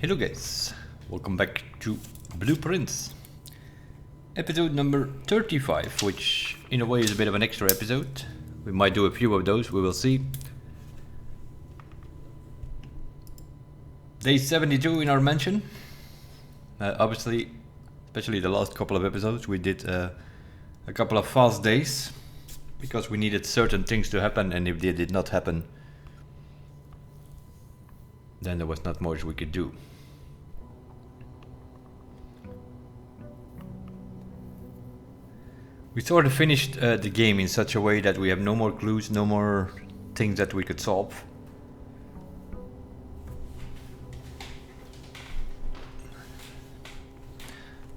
Hello guys, welcome back to Blueprints. Episode number 35, which in a way is a bit of an extra episode. We might do a few of those, we will see. Day 72 in our mansion. Obviously, especially the last couple of episodes, we did a couple of fast days. Because we needed certain things to happen, and if they did not happen, then there was not much we could do. We sort of finished the game in such a way that we have no more clues, no more things that we could solve.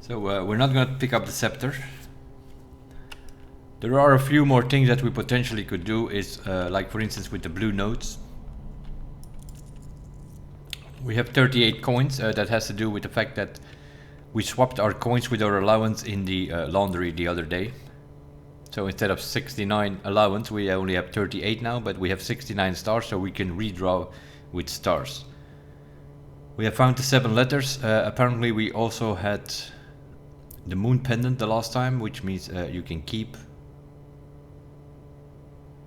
So we're not going to pick up the scepter. There are a few more things that we potentially could do, is like for instance with the blue notes. We have 38 coins, that has to do with the fact that we swapped our coins with our allowance in the laundry the other day. So instead of 69 allowance, we only have 38 now, but we have 69 stars, so we can redraw with stars. We have found the 7 letters. Apparently we also had the moon pendant the last time, which means you can keep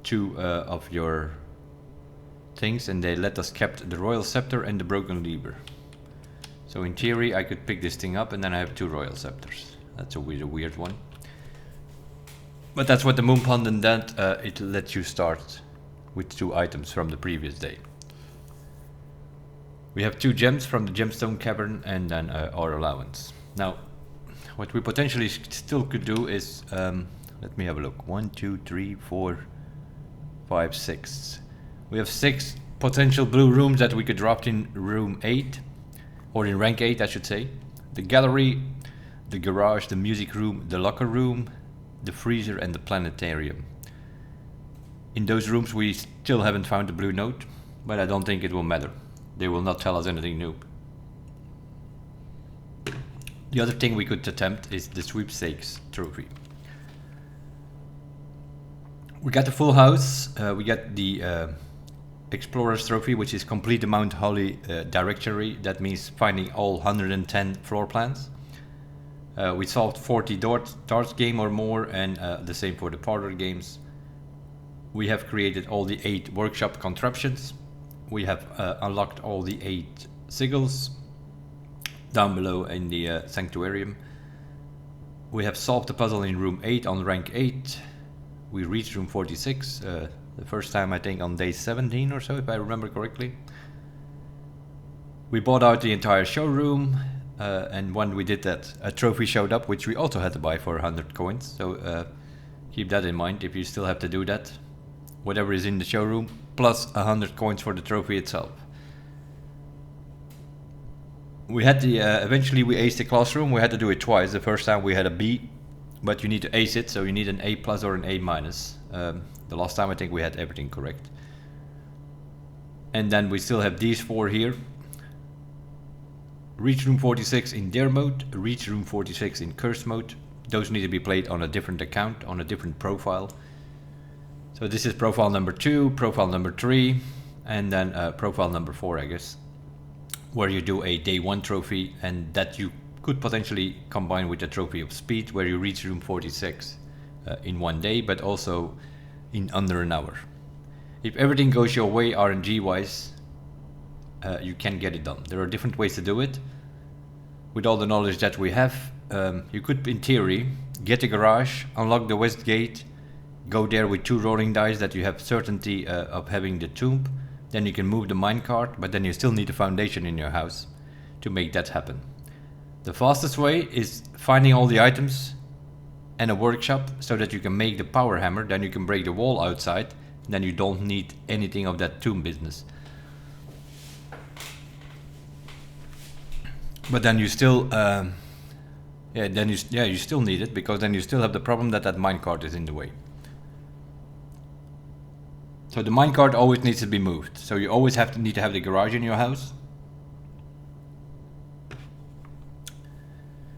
2 of your things, and they let us kept the royal scepter and the broken lever. So in theory I could pick this thing up and then I have 2 royal scepters. That's a weird one. But that's what the moon pendant did. It lets you start with 2 items from the previous day. We have 2 gems from the gemstone cavern and then our allowance. Now what we potentially still could do is let me have a look. 1, 2, 3, 4, 5, 6. We have 6 potential blue rooms that we could drop in room 8, or in rank 8 I should say. The gallery, the garage, the music room, the locker room, the freezer and the planetarium. In those rooms we still haven't found the blue note, but I don't think it will matter. They will not tell us anything new. The other thing we could attempt is the Sweepstakes Trophy. We got the full house, we got the Explorer's Trophy, which is complete the Mount Holly directory. That means finding all 110 floor plans. We solved 40 darts game or more, and the same for the parlor games. We have created all the 8 workshop contraptions. We have unlocked all the 8 sigils down below in the sanctuarium. We have solved the puzzle in room 8 on rank 8. We reached room 46, the first time I think on day 17 or so, if I remember correctly. We bought out the entire showroom, and when we did that, a trophy showed up, which we also had to buy for 100 coins. So keep that in mind if you still have to do that. Whatever is in the showroom, plus 100 coins for the trophy itself. We had the, eventually we aced the classroom. We had to do it twice. The first time we had a B, but you need to ace it, so you need an A plus or an A minus. The last time I think we had everything correct. And then we still have these 4 here. Reach room 46 in dare mode, reach room 46 in curse mode. Those need to be played on a different account, on a different profile. So this is profile number 2, profile number 3, and then profile number 4 I guess. Where you do a day 1 trophy, and that you could potentially combine with the trophy of speed, where you reach room 46 in 1 day, but also in under an hour. If everything goes your way RNG wise, you can get it done. There are different ways to do it. With all the knowledge that we have, you could in theory get a garage, unlock the west gate, go there with 2 rolling dice that you have certainty of having the tomb. Then you can move the minecart, but then you still need a foundation in your house to make that happen. The fastest way is finding all the items and a workshop so that you can make the power hammer. Then you can break the wall outside. Then you don't need anything of that tomb business. But then you still, you still need it, because then you still have the problem that minecart is in the way. So the minecart always needs to be moved. So you always need to have the garage in your house,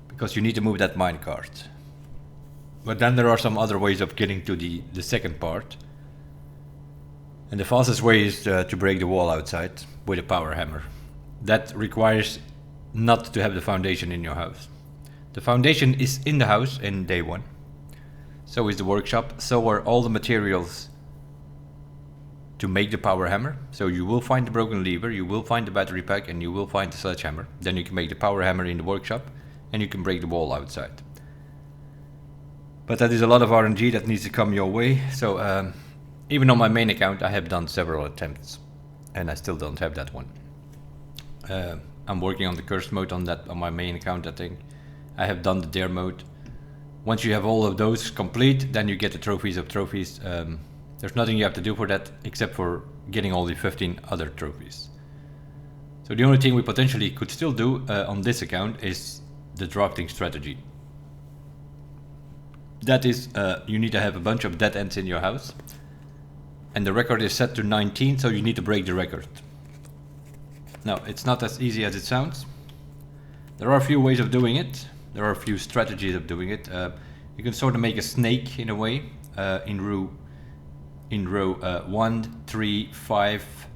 because you need to move that minecart. But then there are some other ways of getting to the second part. And the fastest way is to break the wall outside with a power hammer. That requires not to have the foundation in your house. The foundation is in the house in day one. So is the workshop. So are all the materials to make the power hammer. So you will find the broken lever, you will find the battery pack, and you will find the sledgehammer. Then you can make the power hammer in the workshop, and you can break the wall outside. But that is a lot of RNG that needs to come your way. So even on my main account, I have done several attempts, and I still don't have that one. I'm working on the cursed mode on my main account, I think. I have done the dare mode. Once you have all of those complete, then you get the trophies of trophies. There's nothing you have to do for that except for getting all the 15 other trophies. So the only thing we potentially could still do on this account is the drafting strategy. That is, you need to have a bunch of dead ends in your house. And the record is set to 19, so you need to break the record. Now, it's not as easy as it sounds. There are a few ways of doing it. There are a few strategies of doing it. You can sort of make a snake in a way, in row 1, 3, 5,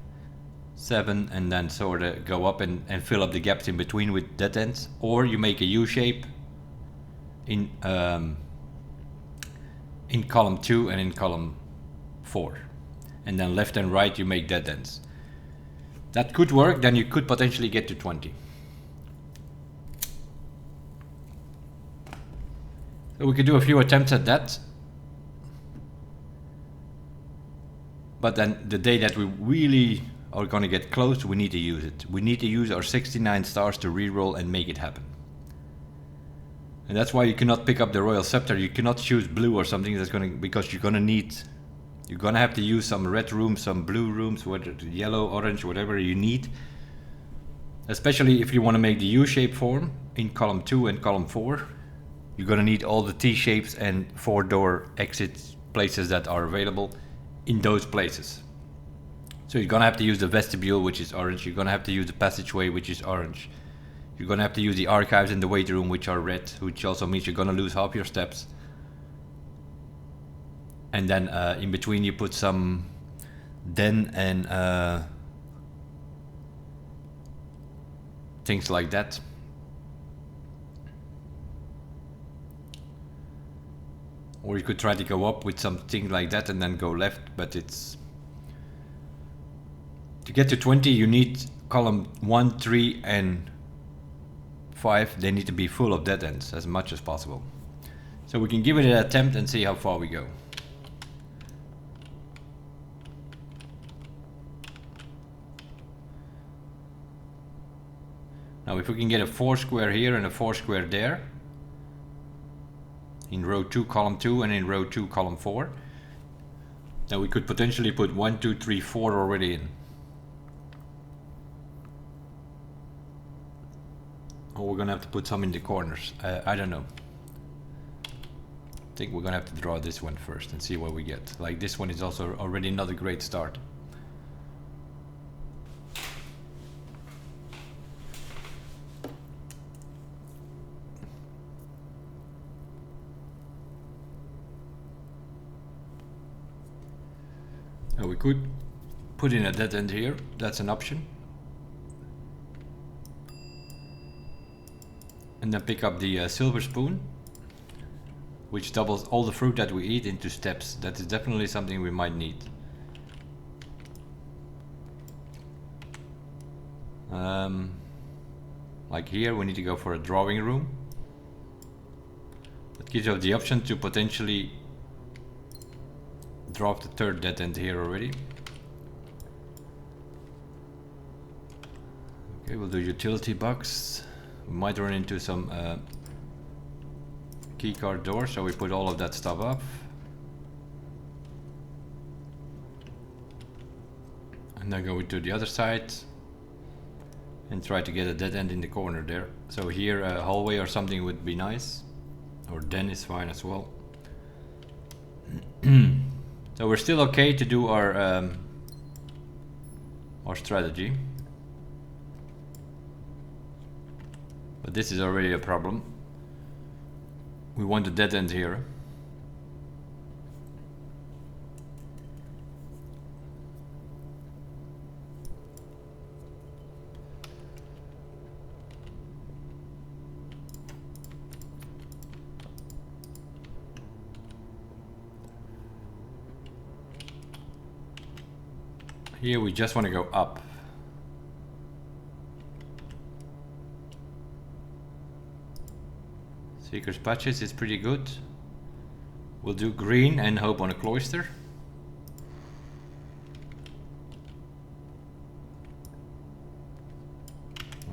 7, and then sort of go up and fill up the gaps in between with dead ends. Or you make a U shape in column 2 and in column 4. And then left and right you make dead ends. That could work, then you could potentially get to 20. So we could do a few attempts at that. But then the day that we really are going to get close, we need to use it. We need to use our 69 stars to reroll and make it happen. And that's why you cannot pick up the Royal Scepter. You cannot choose blue or something that's going to, because you're going to have to use some red rooms, some blue rooms, whether yellow, orange, whatever you need. Especially if you want to make the U-shape form in column 2 and column 4. You're going to need all the T-shapes and 4-door exit places that are available in those places. So you're going to have to use the vestibule, which is orange. You're going to have to use the passageway, which is orange. You're going to have to use the archives in the weight room, which are red, which also means you're going to lose half your steps. And then in between you put some den and things like that. Or you could try to go up with something like that and then go left, but it's... To get to 20 you need column 1, 3 and 5. They need to be full of dead ends as much as possible. So we can give it an attempt and see how far we go. Now if we can get a 4 square here and a 4 square there, in row 2 column 2 and in row 2 column 4, then we could potentially put 1, 2, 3, 4 already in. Or we're gonna have to put some in the corners. I don't know. I think we're gonna have to draw this one first and see what we get. Like this one is also already not a great start. Now we could put in a dead end here. That's an option. And then pick up the silver spoon, which doubles all the fruit that we eat into steps. That is definitely something we might need. Like here we need to go for a drawing room. That gives you the option to potentially drop the third dead end here already. Okay, we'll do utility box. We might run into some keycard doors, so we put all of that stuff up. And then go to the other side and try to get a dead end in the corner there. So here a hallway or something would be nice, or den is fine as well. So we're still okay to do our strategy. But this is already a problem. We want a dead end here. Here we just want to go up. Seeker's Patches is pretty good. We'll do green and hope on a cloister.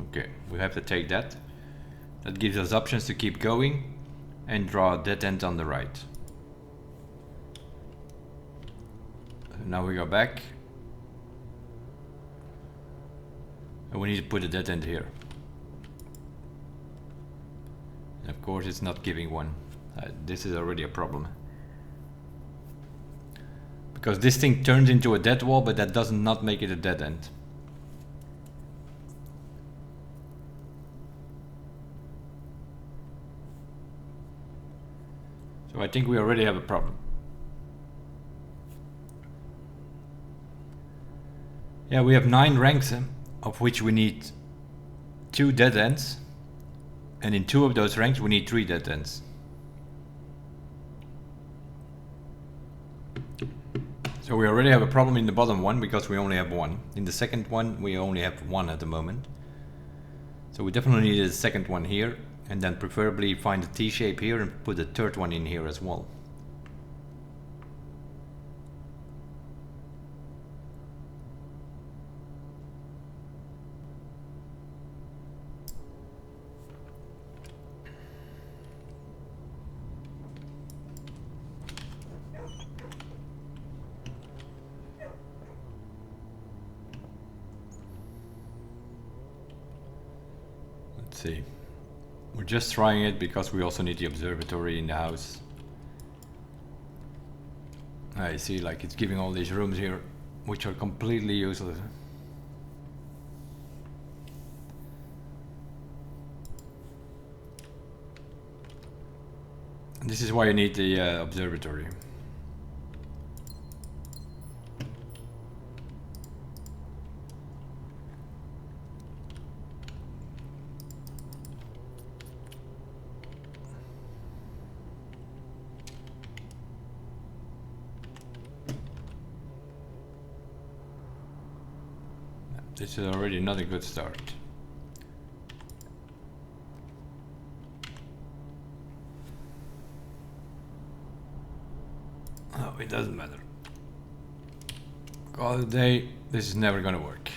Okay, we have to take that. That gives us options to keep going and draw a dead end on the right. So now we go back. And we need to put a dead end here. And of course it's not giving one. This is already a problem. Because this thing turns into a dead wall, but that does not make it a dead end. So I think we already have a problem. Yeah, we have 9 ranks, of which we need 2 dead ends. And in 2 of those ranks we need 3 dead ends. So we already have a problem in the bottom one because we only have 1. In the second one we only have 1 at the moment. So we definitely need a second one here, and then preferably find a T-shape here and put a third one in here as well. Let's see. We're just trying it because we also need the observatory in the house. I see, like it's giving all these rooms here, which are completely useless. And this is why you need the observatory. This is already not a good start. Oh, it doesn't matter. Call it a day. This is never gonna work.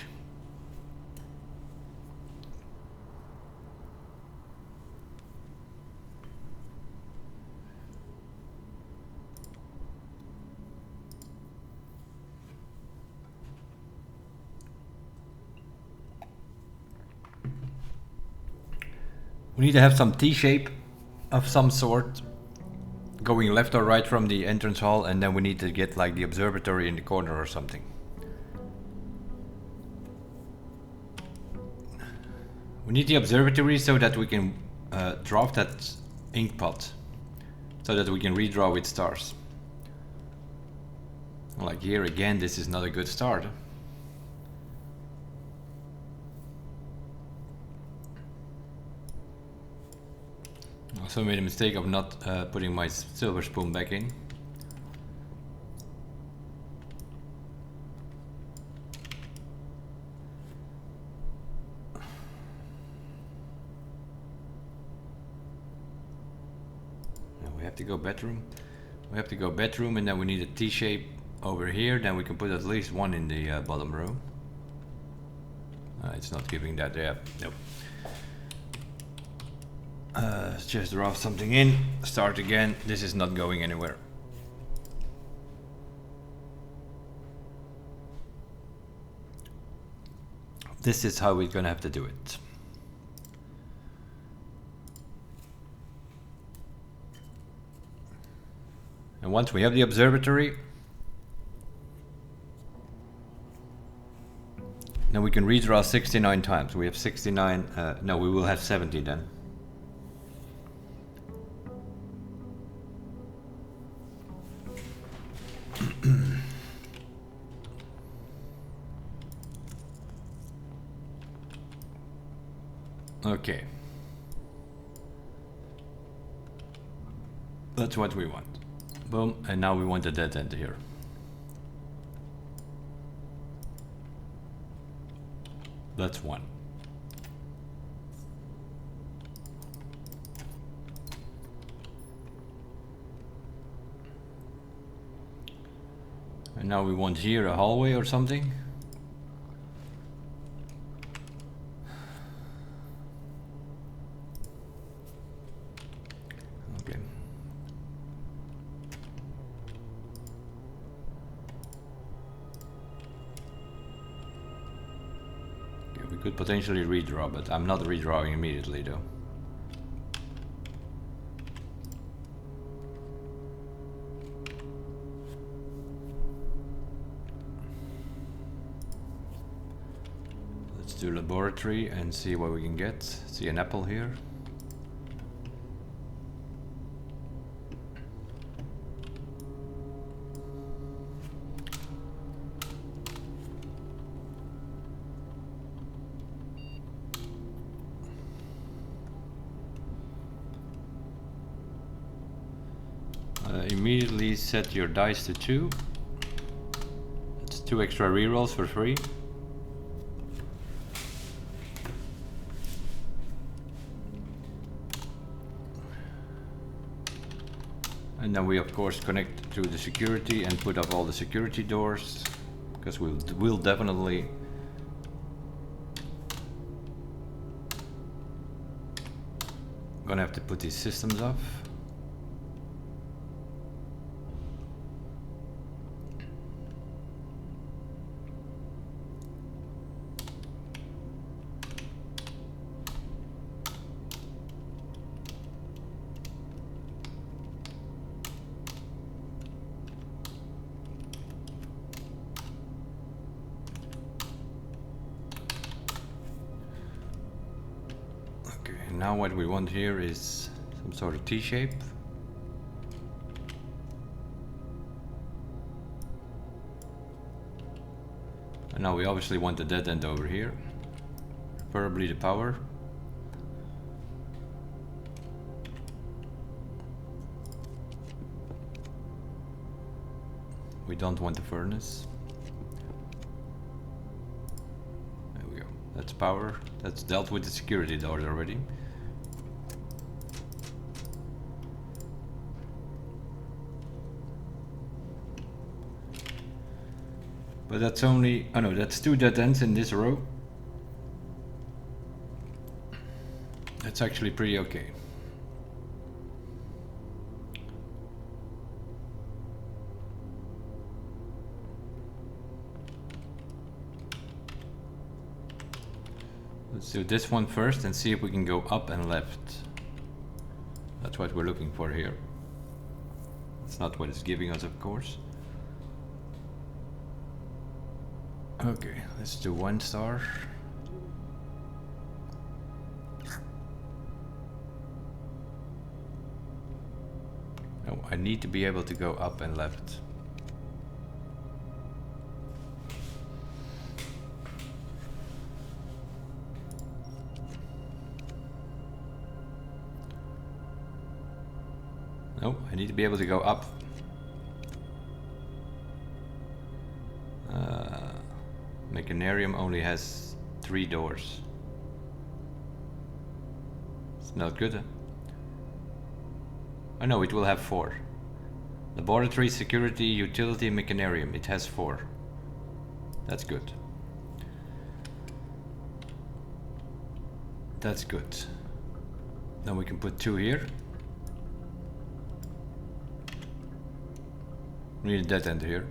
We need to have some T-shape of some sort going left or right from the entrance hall, and then we need to get like the observatory in the corner or something. We need the observatory so that we can draft that ink pot, so that we can redraw with stars. Like here again, this is not a good start. Also made a mistake of not putting my silver spoon back in. Now we have to go bedroom. We have to go bedroom, and then we need a T-shape over here. Then we can put at least one in the bottom row. It's not giving that. Yeah, nope. Let's just draft something in, start again. This is not going anywhere. This is how we're gonna have to do it. And once we have the observatory, then we can redraw 69 times. We have 69, no, we will have 70 then. Okay. That's what we want. Boom, and now we want a dead end here. That's one. And now we want here a hallway or something. Okay. Okay, we could potentially redraw, but I'm not redrawing immediately though. Do laboratory and see what we can get. See an apple here. Immediately set your dice to 2. That's 2 extra rerolls for free. And then we of course connect to the security and put up all the security doors, because we'll definitely gonna have to put these systems up. Now what we want here is some sort of T-shape. And now we obviously want the dead end over here, preferably the power. We don't want the furnace. There we go. That's power. That's dealt with the security doors already. But that's only, oh no, that's 2 dead ends in this row. That's actually pretty okay. Let's do this one first and see if we can go up and left. That's what we're looking for here. It's not what it's giving us, of course. Okay, let's do 1 star. Oh, I need to be able to go up and left. No, I need to be able to go up. Mechanarium only has 3 doors. It's not good, huh? Oh no, it will have 4. Laboratory, security, utility, mechanarium. It has 4. That's good. That's good. Then we can put 2 here. We need a dead end here.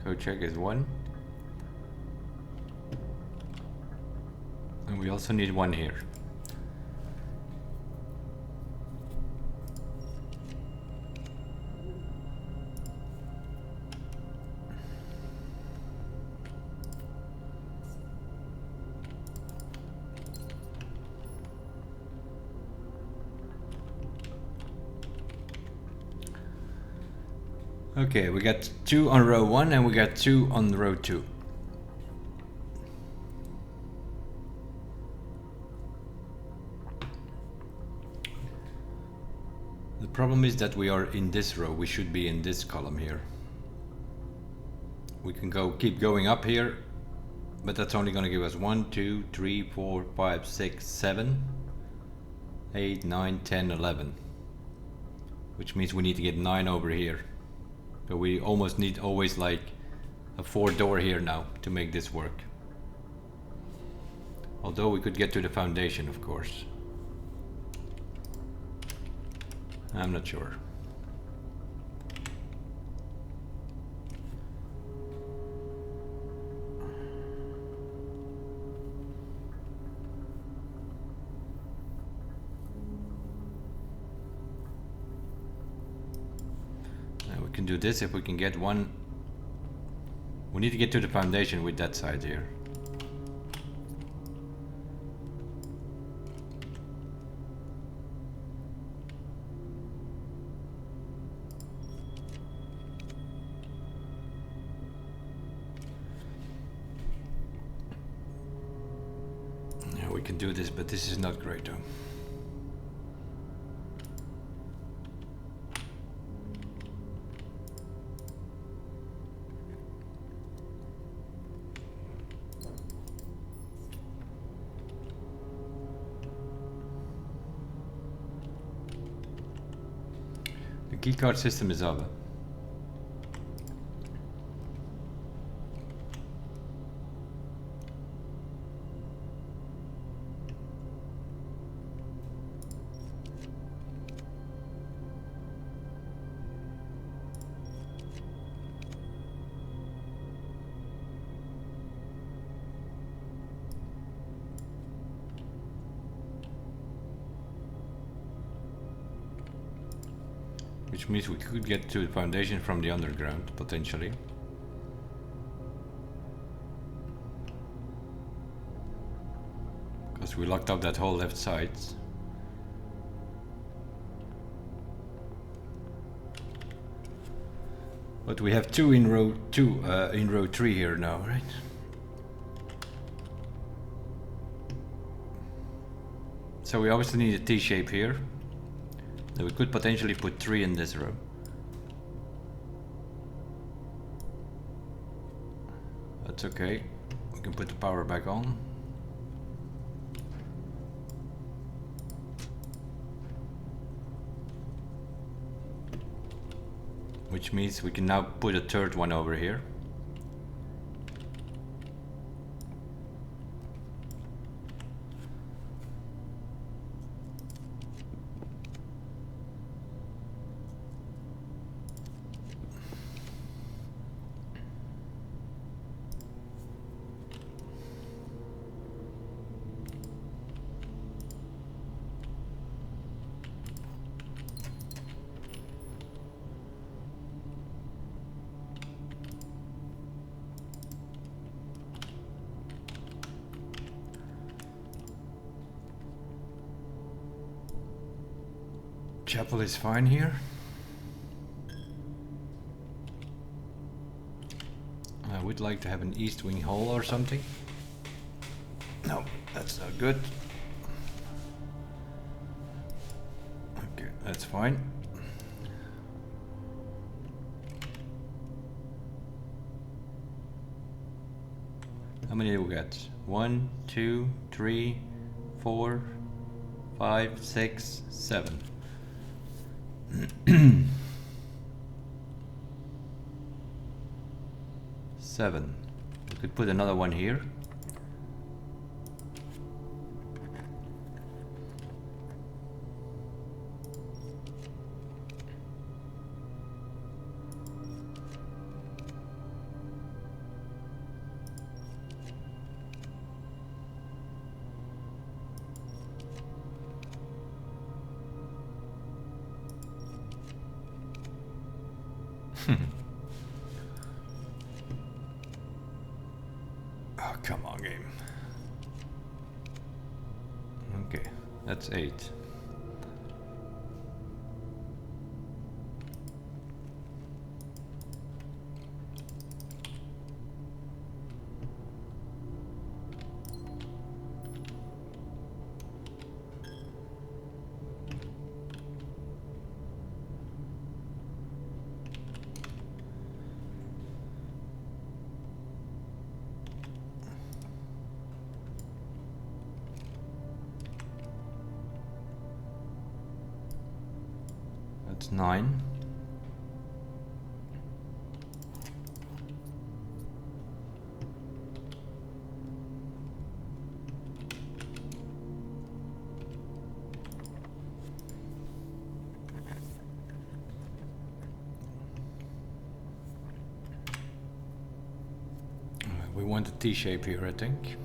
Code check is 1. And we also need 1 here. Okay, we got 2 on row 1 and we got 2 on row 2. Problem is that we are in this row. We should be in this column here. We can keep going up here, but that's only going to give us 1, 2, 3, 4, 5, 6, 7, 8, 9, 10, 11. Which means we need to get 9 over here. So we almost need always like a 4 door here now to make this work. Although we could get to the foundation, of course. I'm not sure. We can do this if we can get one. We need to get to the foundation with that side here. Yeah, we can do this, but this is not great though. The keycard system is up. Which means we could get to the foundation from the underground, potentially. Because we locked up that whole left side. But we have 2 in row 2, in row 3 here now, right? So we obviously need a T-shape here. Then we could potentially put 3 in this row. That's okay. We can put the power back on. Which means we can now put a 3rd one over here. Chapel is fine here. I would like to have an east wing hall or something. No, that's not good. Okay, that's fine. How many do we get? 1, 2, 3, 4, 5, 6, 7. 7. We could put another one here. Oh, come on, game. Okay, that's 8. That's 9. We want a T shape here, I think.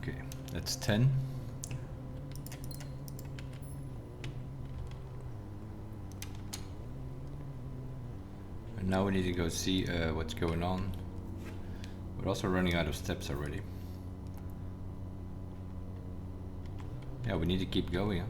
Okay, that's 10. And now we need to go see what's going on. We're also running out of steps already. Yeah, we need to keep going. Huh?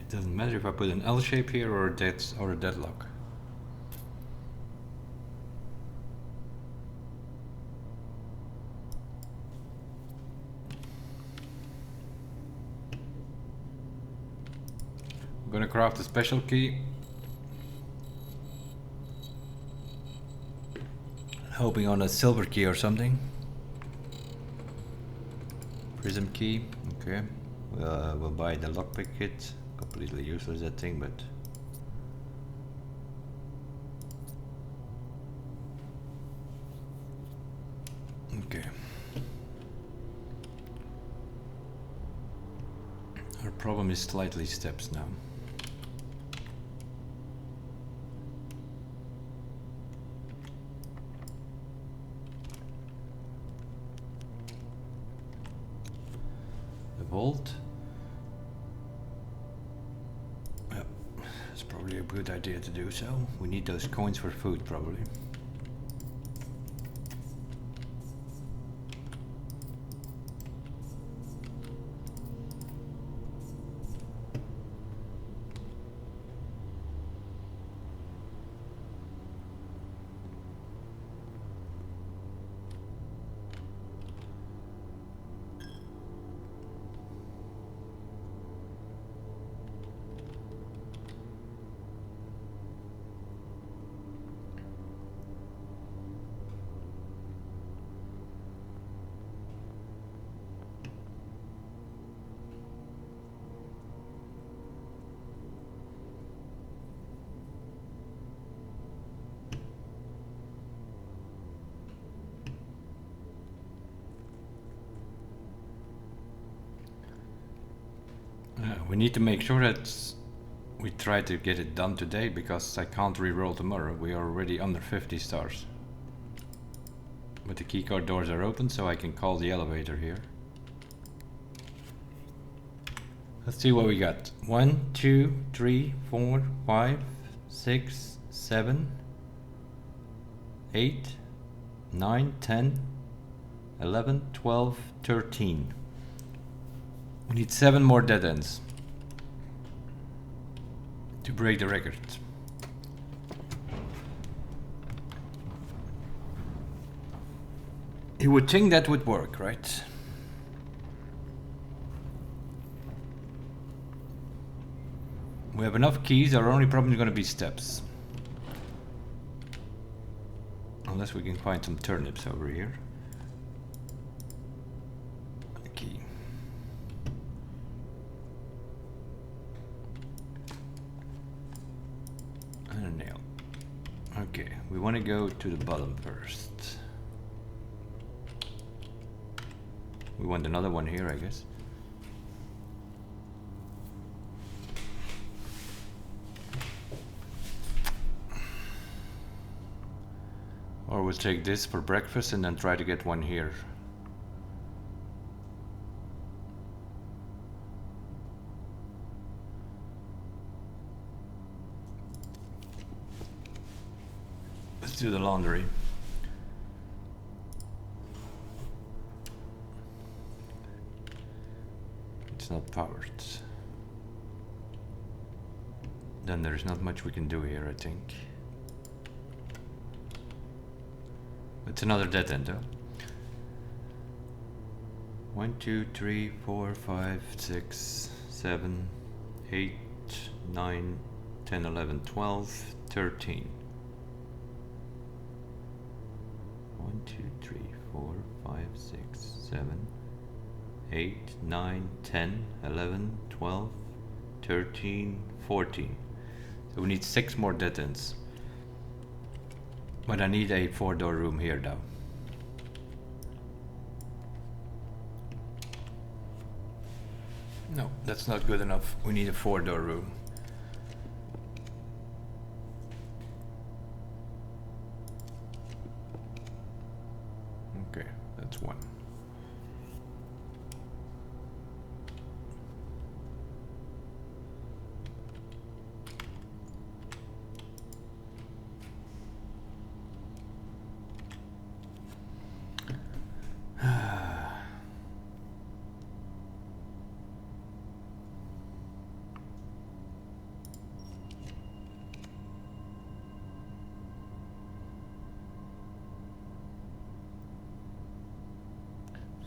It doesn't matter if I put an L shape here or a deadlock. I'm gonna craft a special key. Hoping on a silver key or something. Prism key, okay. We'll buy the lockpick kit. Completely useless that thing, but okay. Our problem is slightly steps now. The vault. It's probably a good idea to do so. We need those coins for food, probably. We need to make sure that we try to get it done today, because I can't re-roll tomorrow. We are already under 50 stars. But the keycard doors are open, so I can call the elevator here. Let's see what we got. 1, 2, 3, 4, 5, 6, 7, 8, 9, 10, 11, 12, 13. We need 7 more dead ends to break the record. You would think that would work, right? We have enough keys, our only problem is going to be steps. Unless we can find some turnips over here. A key. And a nail. Okay, we want to go to the bottom first. We want another one here, I guess. Or we'll take this for breakfast and then try to get one here. Let's do the laundry. It's not powered. Then there's not much we can do here, I think. It's another dead end, though. 1, 2, 3, 4, 5, 6, 7, 8, 9, 10, 11, 12, 13. 1, 2, 3, 4, 5, 6, 7, 8, 9, 10, 11, 12, 13, 14. So we need 6 more dead ends. But I need a 4-door room here though. No, that's not good enough. We need a 4-door room. Okay, that's one.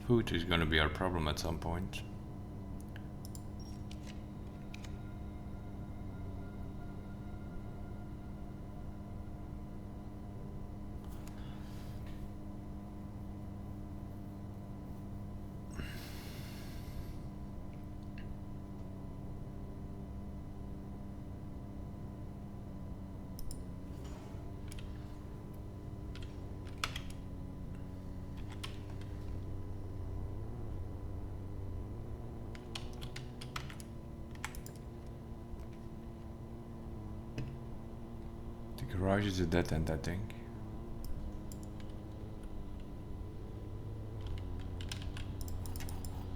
Food is going to be our problem at some point. Garage is a dead end, I think.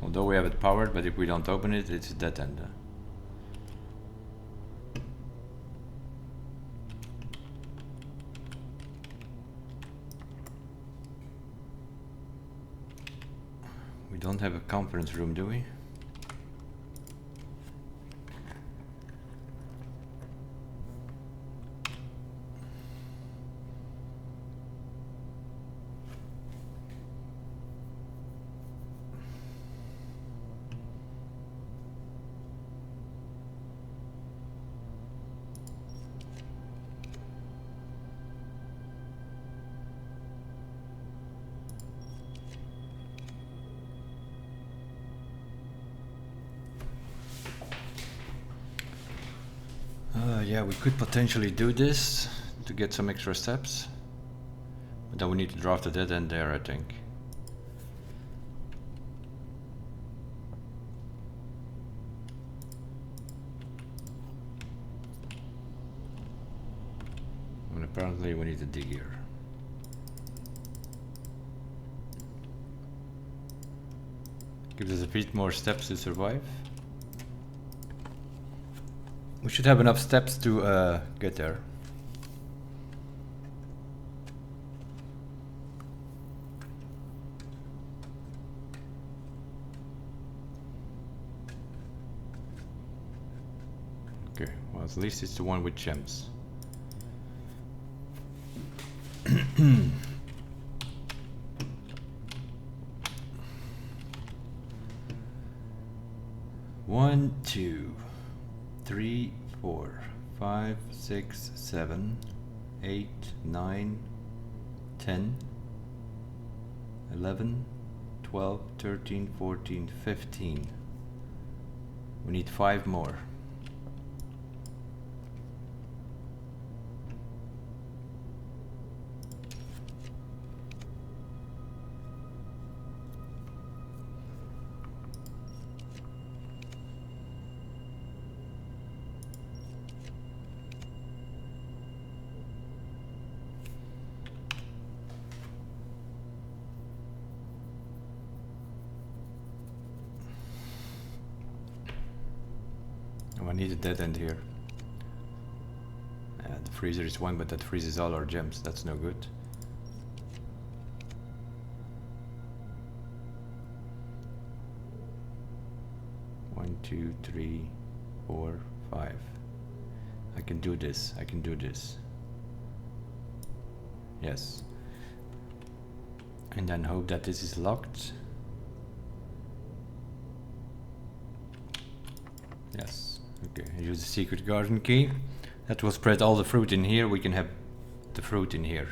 Although we have it powered, but if we don't open it, it's a dead end. We don't have a conference room, do we? Yeah, we could potentially do this to get some extra steps, but then we need to draft a dead end there, I think. apparently we need to dig here. Gives us a bit more steps to survive. We should have enough steps to get there. Okay, well at least it's the one with gems. One, 2, 3, 4, 5, 6, 7, 8, 9, 10, 11, 12, 13, 14, 15. We need 5 more. I need a dead end here. The freezer is 1, but that freezes all our gems. That's no good. One, 2, 3, 4, 5. I can do this. I can do this. Yes. And then hope that this is locked. Yes. Okay, use the secret garden key. That will spread all the fruit in here. We can have the fruit in here.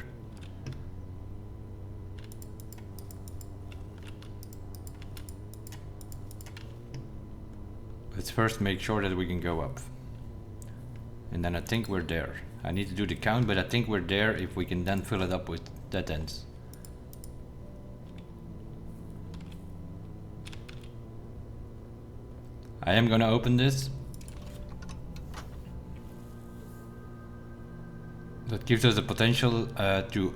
Let's first make sure that we can go up. And then I think we're there. I need to do the count, but I think we're there if we can then fill it up with dead ends. I am gonna open this. That gives us the potential to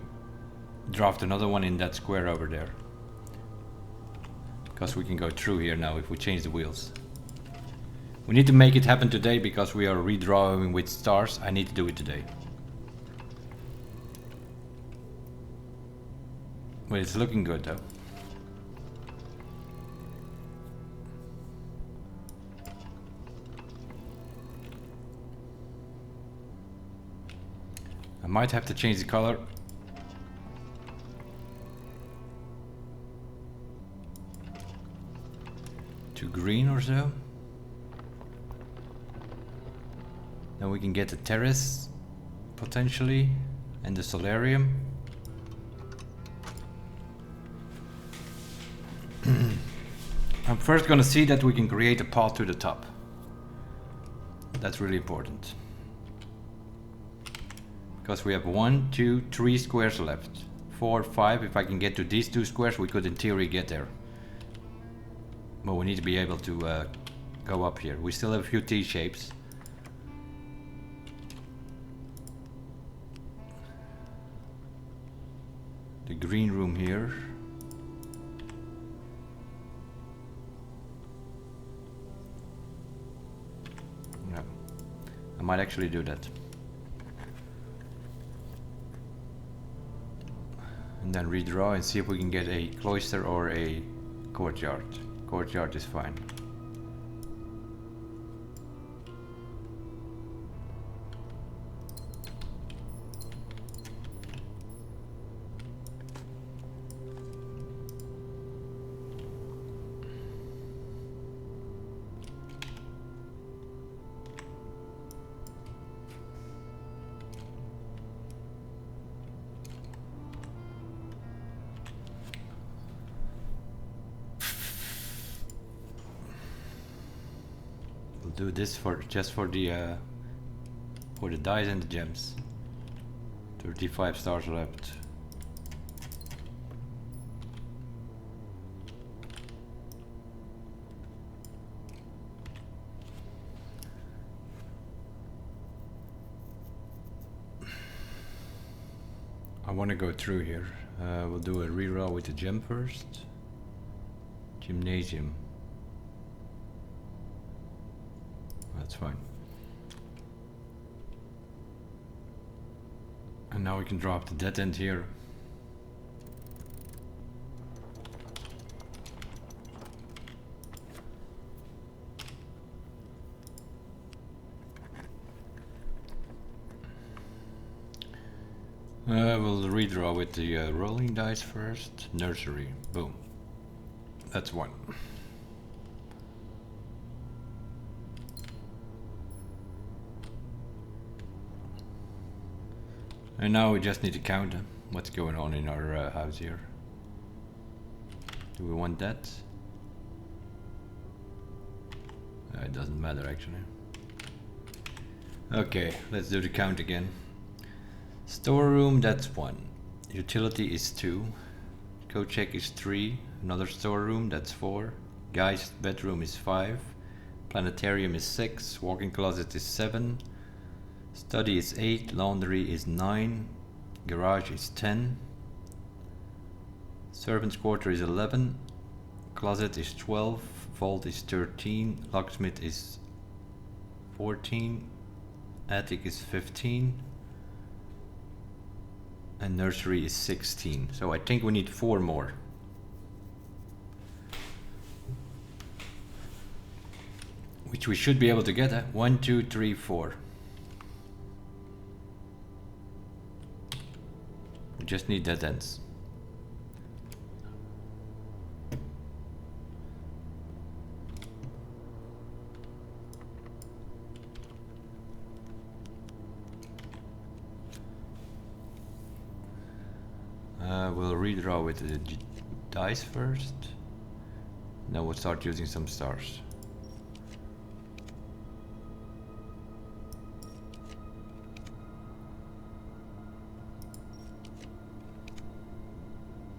draft another one in that square over there. Because we can go through here now if we change the wheels. We need to make it happen today because we are redrawing with stars. I need to do it today. Well, it's looking good though. I might have to change the color. To green or so. Then we can get the terrace potentially and the solarium. I'm first gonna see that we can create a path to the top. That's really important. Because we have 1, 2, 3 squares left. 4, 5. If I can get to these 2 squares, we could in theory get there. But we need to be able to go up here. We still have a few T-shapes. The green room here. No. I might actually do that. And then redraw and see if we can get a cloister or a courtyard. Courtyard is fine. Do this for just for the dice and the gems. 35 stars left. want to go through here. We'll do a reroll with the gem first. Gymnasium. That's fine. And now we can drop the dead end here. We'll redraw with the rolling dice first. Nursery. Boom. That's one. And now we just need to count what's going on in our house here. Do we want that? It doesn't matter actually. Okay, let's do the count again. Storeroom, that's 1. Utility is 2. Code check is 3. Another storeroom, that's 4. Guy's bedroom is 5. Planetarium is 6. Walk-in closet is 7. Study is 8. Laundry is 9. Garage is 10. Servant's quarter is 11. Closet is 12. Vault is 13. Locksmith is 14. Attic is 15. And nursery is 16. So I think we need 4 more. Which we should be able to get. 1, 2, 3, 4. We just need dead ends. We'll redraw with the dice first. Then we'll start using some stars.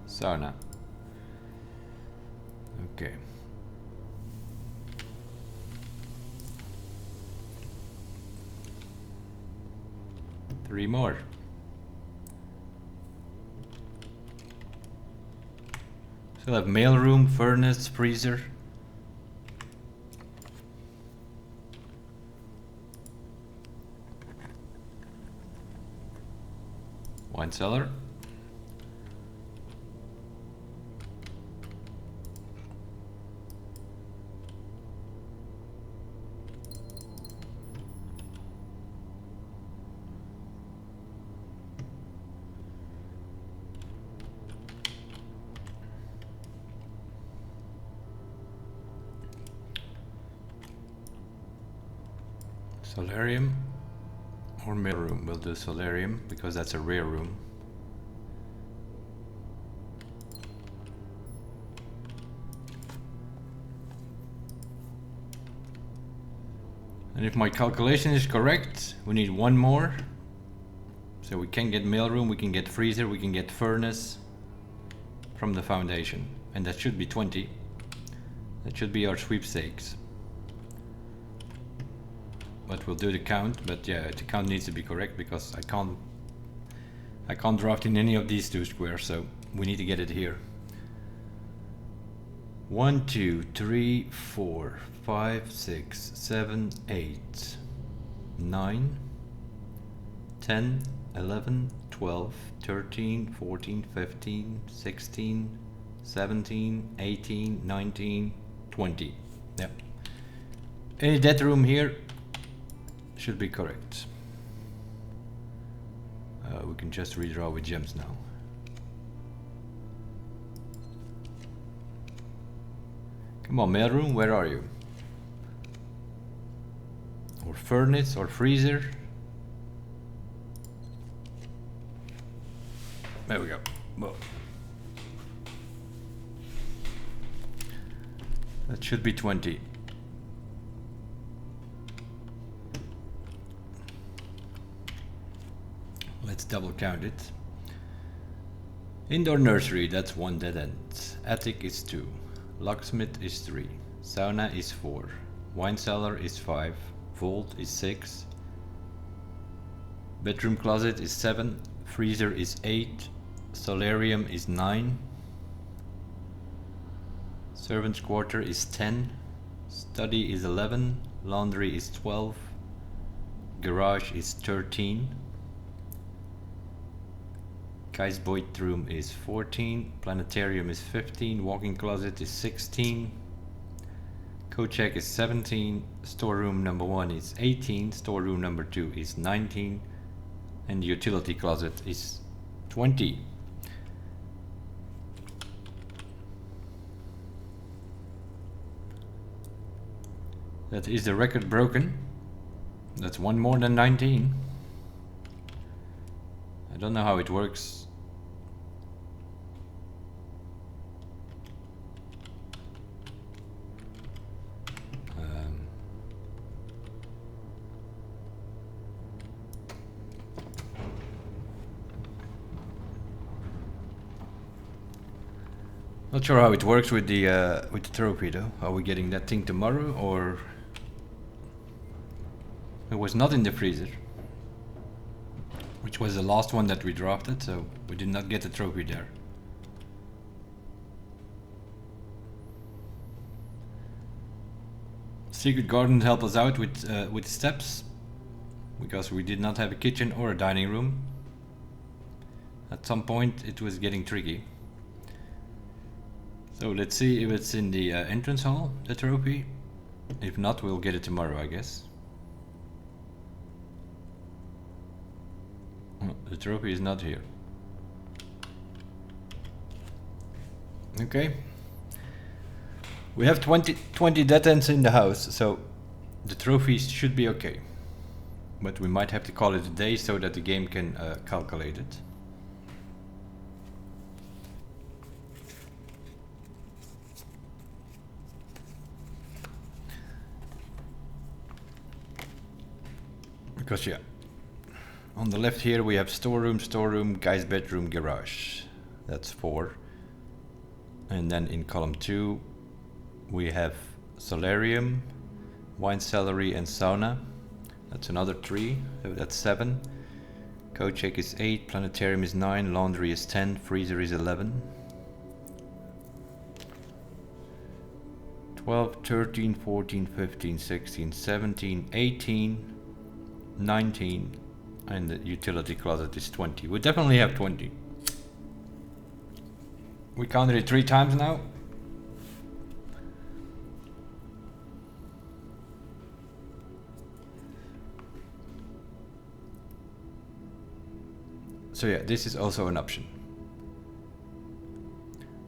Sauna. Okay. Three more. So we'll have mailroom, furnace, freezer. Wine cellar. Solarium or mailroom. We'll do solarium because that's a rare room. And if my calculation is correct, we need 1 more. So we can get mailroom, we can get freezer, we can get furnace from the foundation. And that should be 20. That should be our sweepstakes. But we'll do the count, but yeah, the count needs to be correct because I can't draft in any of these 2 squares, so we need to get it here. 1, 2, 3, 4, 5, 6, 7, 8, 9, 10, 11, 12, 13, 14, 15, 16, 17, 18, 19, 20. Yep. Any dead room here should be correct. We can just redraw with gems now. Come on, mailroom, where are you? Or furnace or freezer. There we go. Whoa. That should be 20. Let's double count it. Indoor nursery, that's 1 dead end. Attic is 2. Locksmith is 3. Sauna is 4. Wine cellar is 5. Vault is 6. Bedroom closet is 7. freezer is 8, solarium is 9, servant's quarter is 10, study is 11, laundry is 12, garage is 13, guy's boat room is 14, planetarium is 15, walk-in closet is 16, coat check is 17, storeroom number 1 is 18, storeroom number 2 is 19, and the utility closet is 20. That is the record broken. That's one more than 19. I don't know how it works. Not sure how it works with the trophy though. Are we getting that thing tomorrow, or it was not in the freezer, which was the last one that we drafted, so we did not get the trophy there. Secret Garden helped us out with steps, because we did not have a kitchen or a dining room. At some point it was getting tricky. So let's see if it's in the entrance hall, the trophy. If not, we'll get it tomorrow, I guess. Oh, the trophy is not here. Okay. We have 20 dead ends in the house, so the trophies should be okay. But we might have to call it a day so that the game can calculate it. Because yeah, on the left here we have storeroom, guy's bedroom, garage. That's 4. And then in column 2 we have solarium, wine cellar and sauna. That's another 3, so that's 7. Coat check is 8, planetarium is 9, laundry is 10, freezer is 11. 12, 13, 14, 15, 16, 17, 18, 19, and the utility closet is 20. We definitely have 20. We counted it 3 times now. So yeah, this is also an option.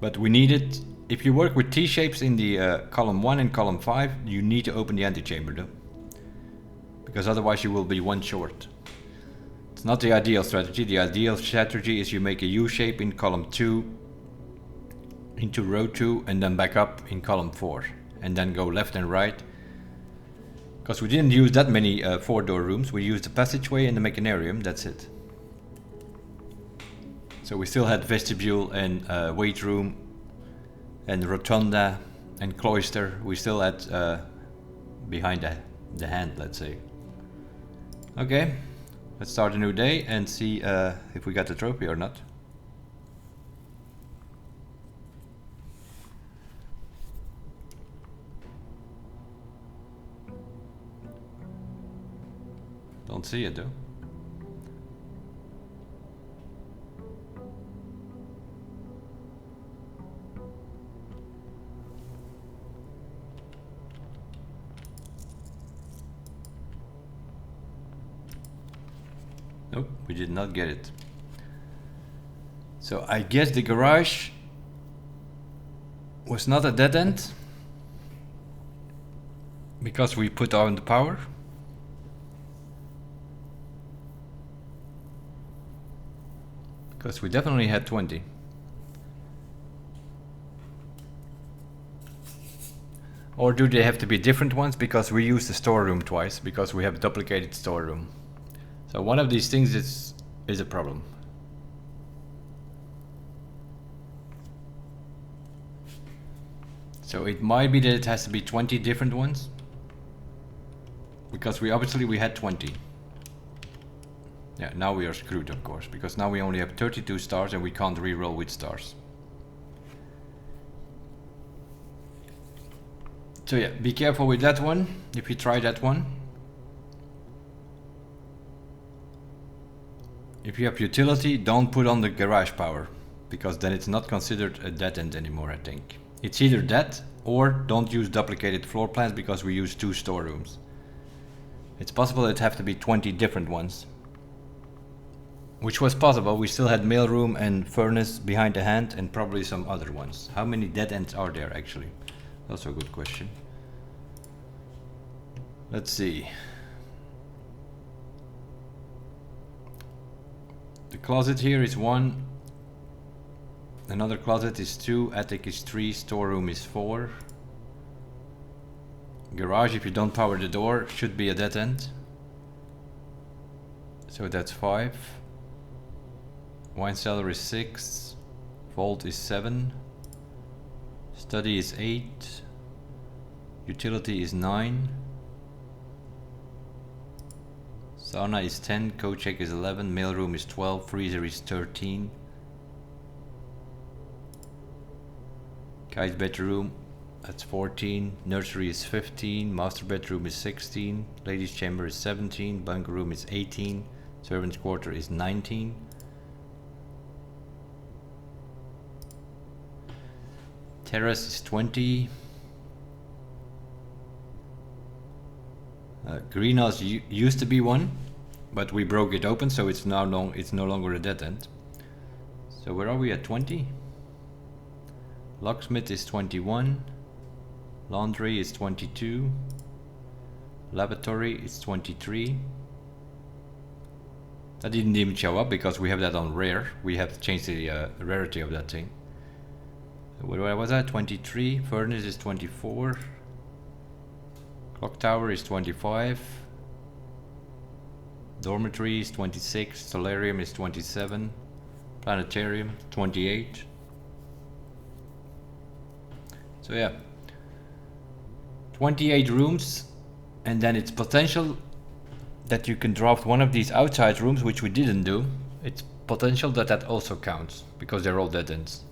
But we need it. If you work with T-shapes in the column 1 and column 5, you need to open the antechamber though. Because otherwise you will be 1 short. It's not the ideal strategy. The ideal strategy is you make a U-shape in column 2, into row 2, and then back up in column 4. And then go left and right. Because we didn't use that many 4-door rooms. We used the passageway and the mechanarium, that's it. So we still had vestibule and weight room and rotunda and cloister. We still had behind the hand, let's say. Okay, let's start a new day and see if we got the trophy or not. Don't see it though. Nope, we did not get it. So I guess the garage was not a dead end because we put on the power. Because we definitely had 20. Or do they have to be different ones? Because we used the storeroom twice, because we have duplicated storeroom. So one of these things is a problem. So it might be that it has to be 20 different ones. Because we had 20. Yeah, now we are screwed, of course, because now we only have 32 stars and we can't reroll with stars. So yeah, be careful with that one, if you try that one. If you have utility, don't put on the garage power, because then it's not considered a dead end anymore, I think. It's either that, or don't use duplicated floor plans, because we use 2 storerooms. It's possible it'd have to be 20 different ones. Which was possible, we still had mailroom and furnace behind the hand and probably some other ones. How many dead ends are there actually? Also a good question. Let's see. The closet here is 1. Another closet is 2, attic is 3, storeroom is 4. Garage, if you don't power the door, should be a dead end. So that's 5. Wine cellar is 6. Vault is 7. Study is 8. Utility is 9. Sauna is 10. Coat check is 11. Mailroom is 12. Freezer is 13. Guy's bedroom, that's 14. Nursery is 15. Master bedroom is 16. Ladies chamber is 17. Bunker room is 18. Servants quarter is 19. Terrace is 20. Greenhouse used to be 1, but we broke it open, so it's now no longer a dead end. So where are we at? 20? Locksmith is 21. Laundry is 22. Lavatory is 23. That didn't even show up because we have that on rare. We have changed the rarity of that thing. Where was that? 23. Furnace is 24. Clock tower is 25. Dormitory is 26. Solarium is 27. Planetarium 28. So yeah, 28 rooms, and then it's potential that you can draft one of these outside rooms, which we didn't do. It's potential that that also counts, because they're all dead ends.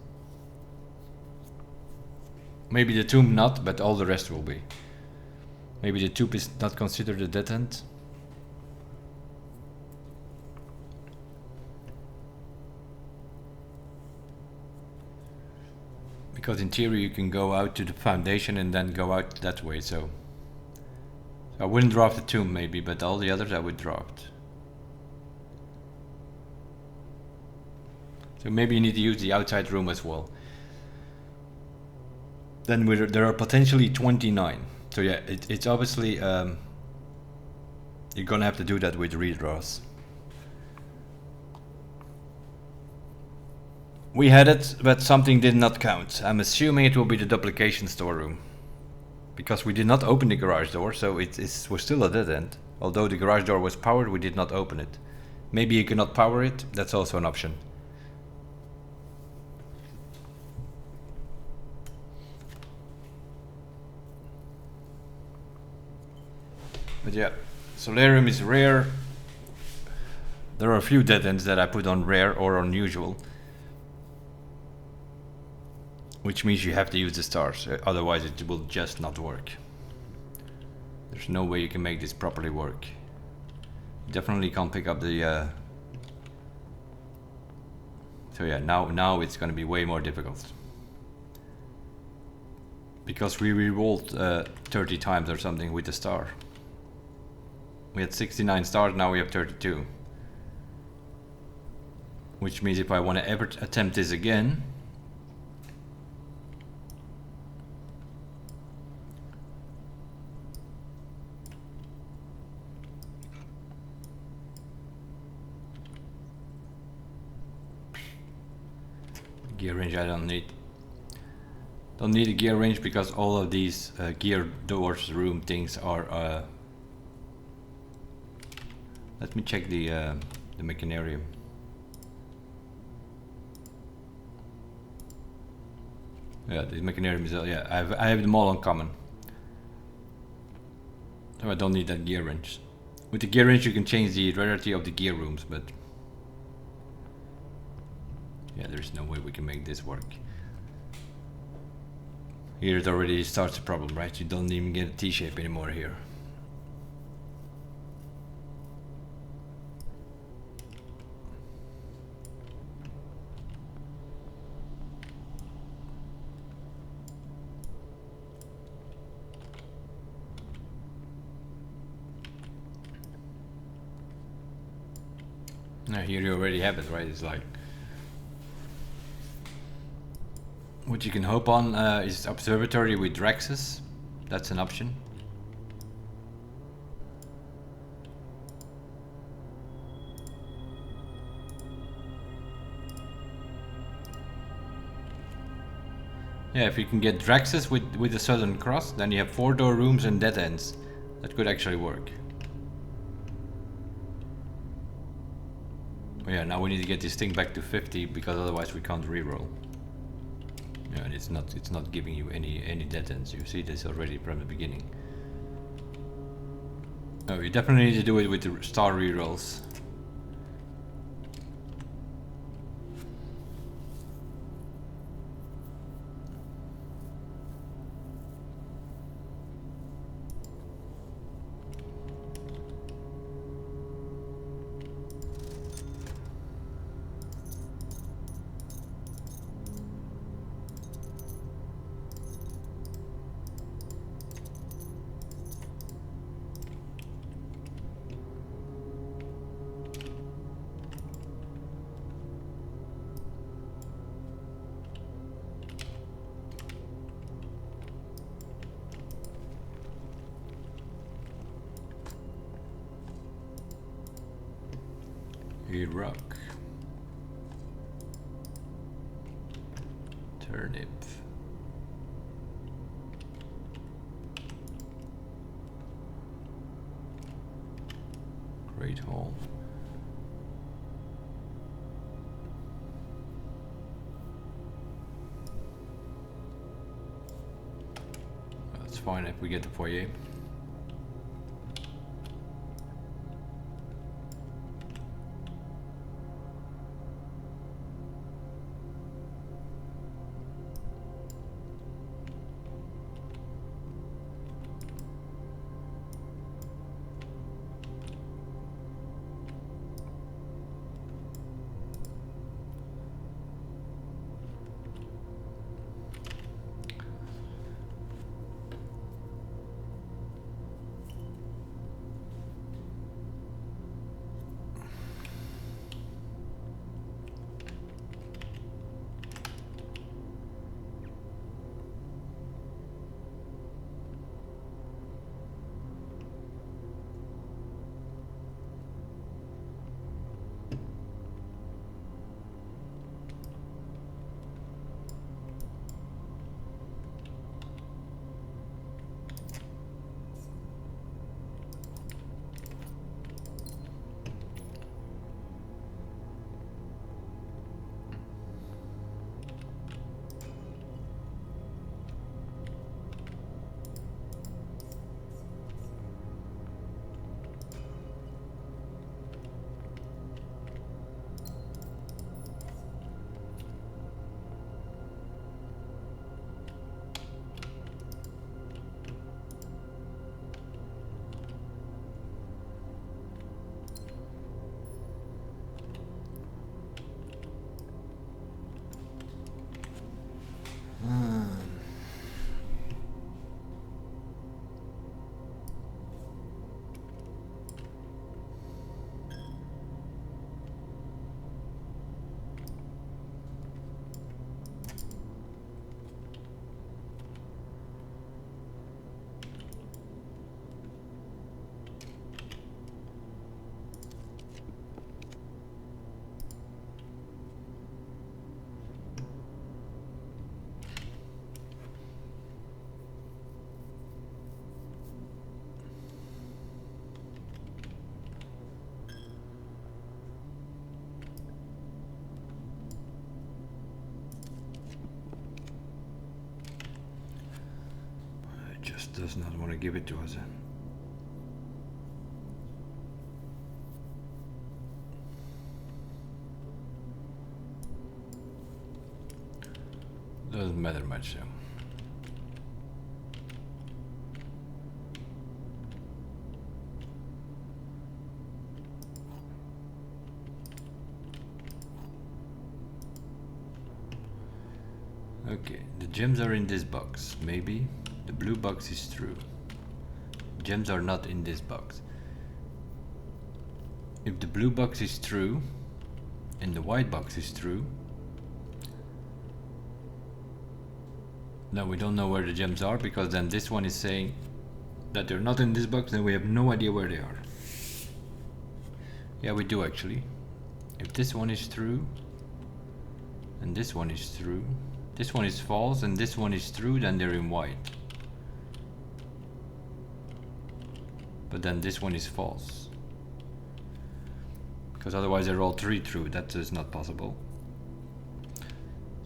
Maybe the tomb not, but all the rest will be. Maybe the tube is not considered a dead end. Because in theory you can go out to the foundation and then go out that way, so I wouldn't draft the tomb maybe, but all the others I would draft. So maybe you need to use the outside room as well. Then there are potentially 29. So yeah, it's obviously you're gonna have to do that with redraws. We had it, but something did not count. I'm assuming it will be the duplication storeroom, because we did not open the garage door, so we're still a dead end. Although the garage door was powered, we did not open it. Maybe you cannot power it. That's also an option. But yeah, Solarium is rare. There are a few dead ends that I put on rare or unusual, which means you have to use the stars, otherwise it will just not work. There's no way you can make this properly work. You definitely can't pick up the so yeah, now it's gonna be way more difficult, because we re-rolled 30 times or something with the star. We had 69 stars, now we have 32. Which means if I want to ever attempt this again, gear range I don't need. Don't need a gear range because all of these gear doors room things are let me check the Mechanarium. Yeah, the Mechanarium is yeah, I have them all on common. So I don't need that gear wrench. With the gear range you can change the rarity of the gear rooms, but yeah, there's no way we can make this work. Here it already starts a problem, right? You don't even get a T-shape anymore here. Now here you already have it, right? It's like what you can hope on is observatory with Draxes. That's an option. Yeah, if you can get Draxes with the Southern Cross, then you have 4-door rooms and dead ends. That could actually work. Oh yeah, now we need to get this thing back to 50 because otherwise we can't reroll. Yeah, and it's not giving you any dead ends. You see this already from the beginning. Oh, you definitely need to do it with the star rerolls. Rock. Turnip. Great Hall. That's fine if we get the foyer. Does not want to give it to us. Doesn't matter much, so. Okay, the gems are in this box, maybe. The blue box is true. Gems are not in this box. If the blue box is true, and the white box is true, then we don't know where the gems are, because then this one is saying that they're not in this box, then we have no idea where they are. Yeah, we do actually. If this one is true, and this one is true, this one is false, and this one is true, then they're in white. But then this one is false. Because otherwise they're all three true. That is not possible.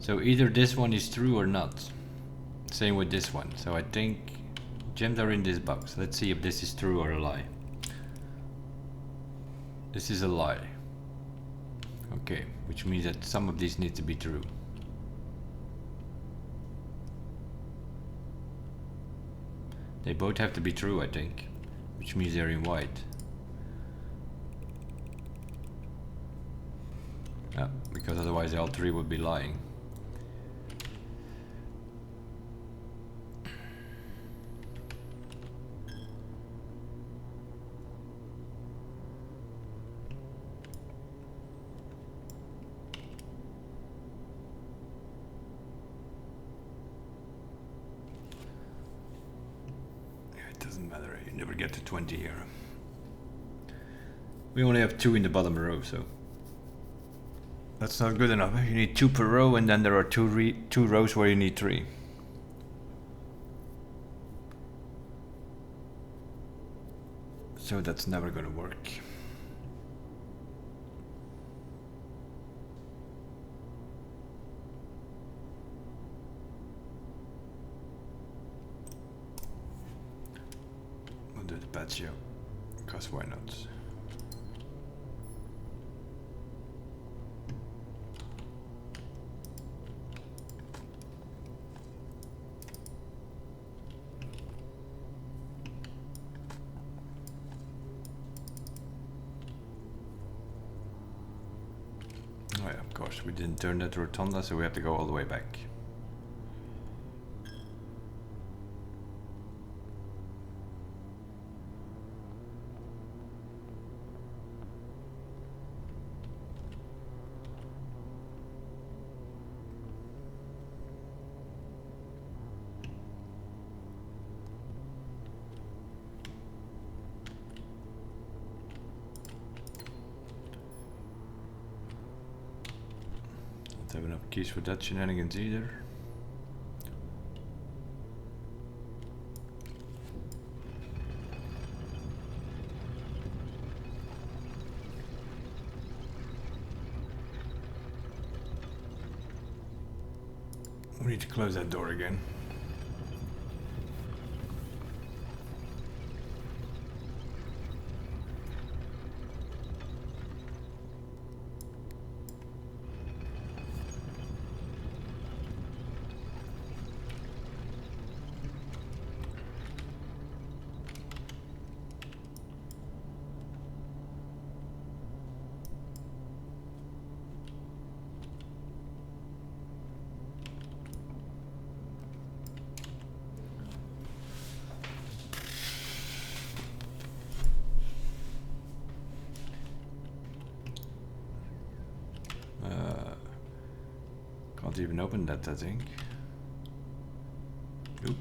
So either this one is true or not. Same with this one. So I think gems are in this box. Let's see if this is true or a lie. This is a lie. Okay, which means that some of these need to be true. They both have to be true, I think, which means they're in white. Yeah, because otherwise all three would be lying. It doesn't matter, you never get to 20 here. We only have 2 in the bottom row, so that's not good enough. You need 2 per row, and then there are two rows where you need 3. So that's never gonna work. We'll do the patio, because why not? Oh yeah, of course, we didn't turn that rotunda, so we have to go all the way back. Don't have enough keys for that shenanigans either. We need to close that door again. Can't even open that, I think. Nope.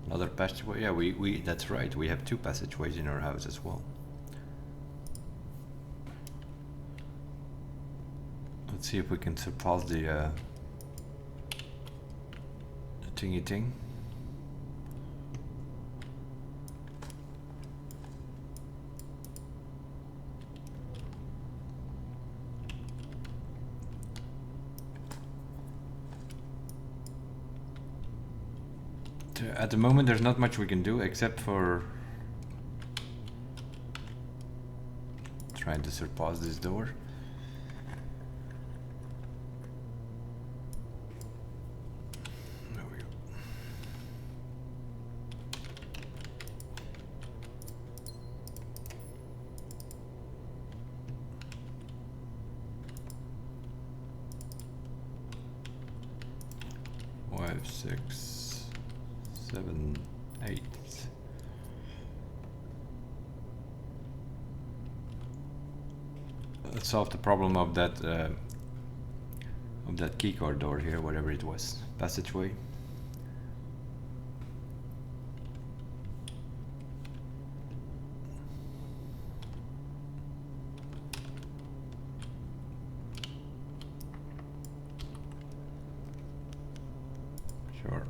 Another passageway? Yeah, we that's right. We have 2 passageways in our house as well. Let's see if we can surpass the thingy thing. At the moment there's not much we can do except for trying to surpass this door. 5, 6, 7, 8. Let's solve the problem of that keycard door here, whatever it was, passageway. Sure.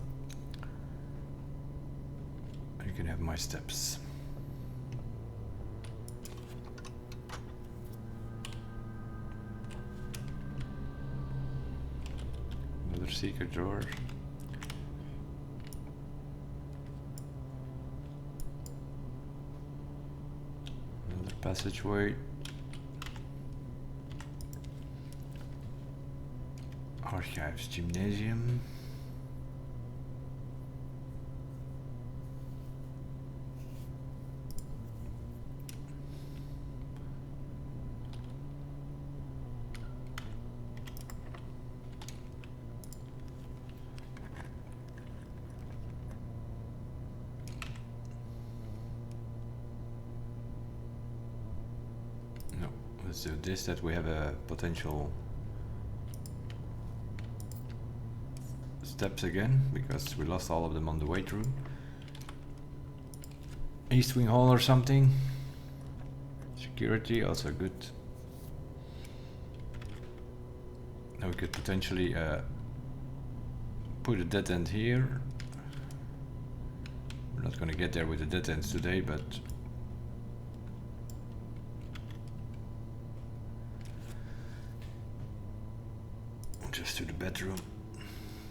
You can have my steps. Another secret drawer. Another passageway. Archives, gymnasium. Let's do this, that we have a potential steps again, because we lost all of them on the weight room. East wing hall or something. Security, also good. Now we could potentially put a dead end here. We're not going to get there with the dead ends today, but just to the bedroom.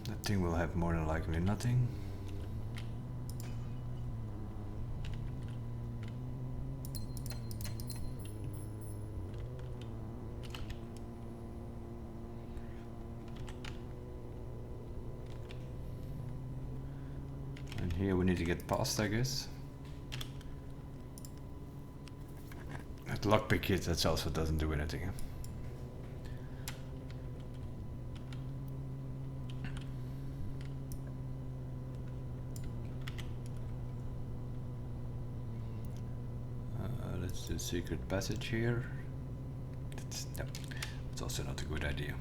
That thing will have more than likely nothing. And here we need to get past, I guess. That lockpick kit, that also doesn't do anything. Huh? The secret passage here. It's also not a good idea.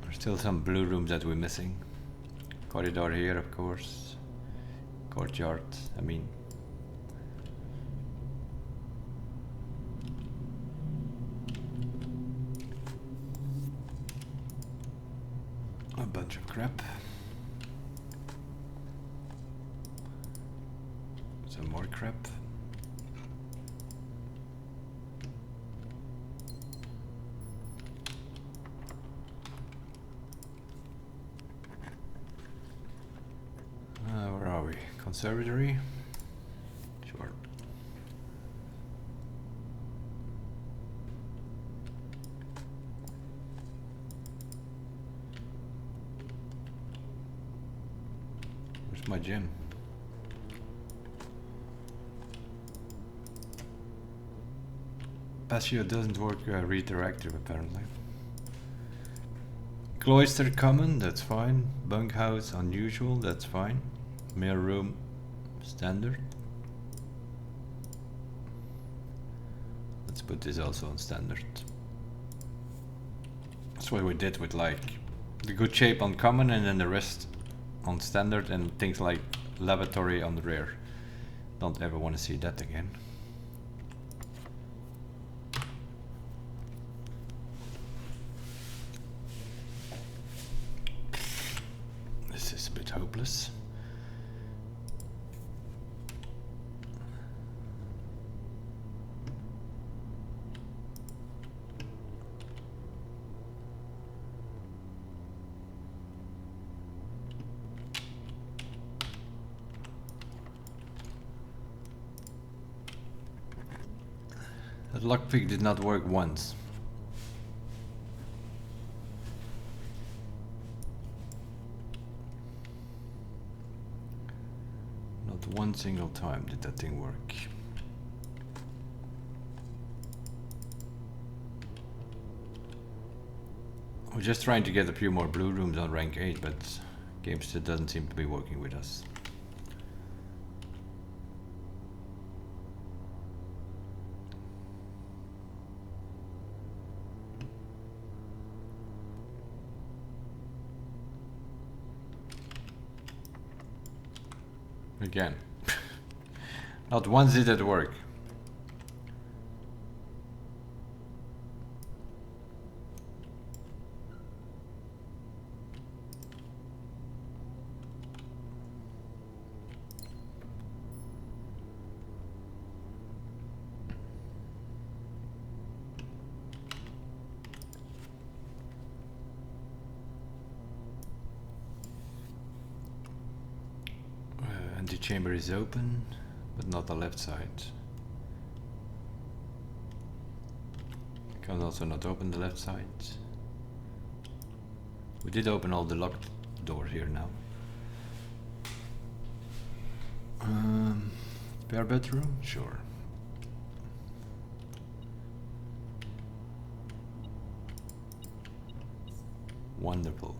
There's still some blue rooms that we're missing. Corridor here, of course. Courtyard, I mean. A bunch of crap. Some more crap. Where are we? Conservatory? Sure. Where's my gym? Patio doesn't work redirective apparently. Cloister common, that's fine. Bunkhouse unusual, that's fine. Mail room standard. Let's put this also on standard. That's what we did with like the good shape on common and then the rest on standard, and things like lavatory on the rear. Don't ever want to see that again. This is a bit hopeless. That lockpick did not work once. Not one single time did that thing work. We're just trying to get a few more blue rooms on rank 8, but GameStop doesn't seem to be working with us. Again. Not once did it work. The chamber is open, but not the left side. Can also not open the left side. We did open all the locked doors here now. Spare bedroom? Sure. Wonderful.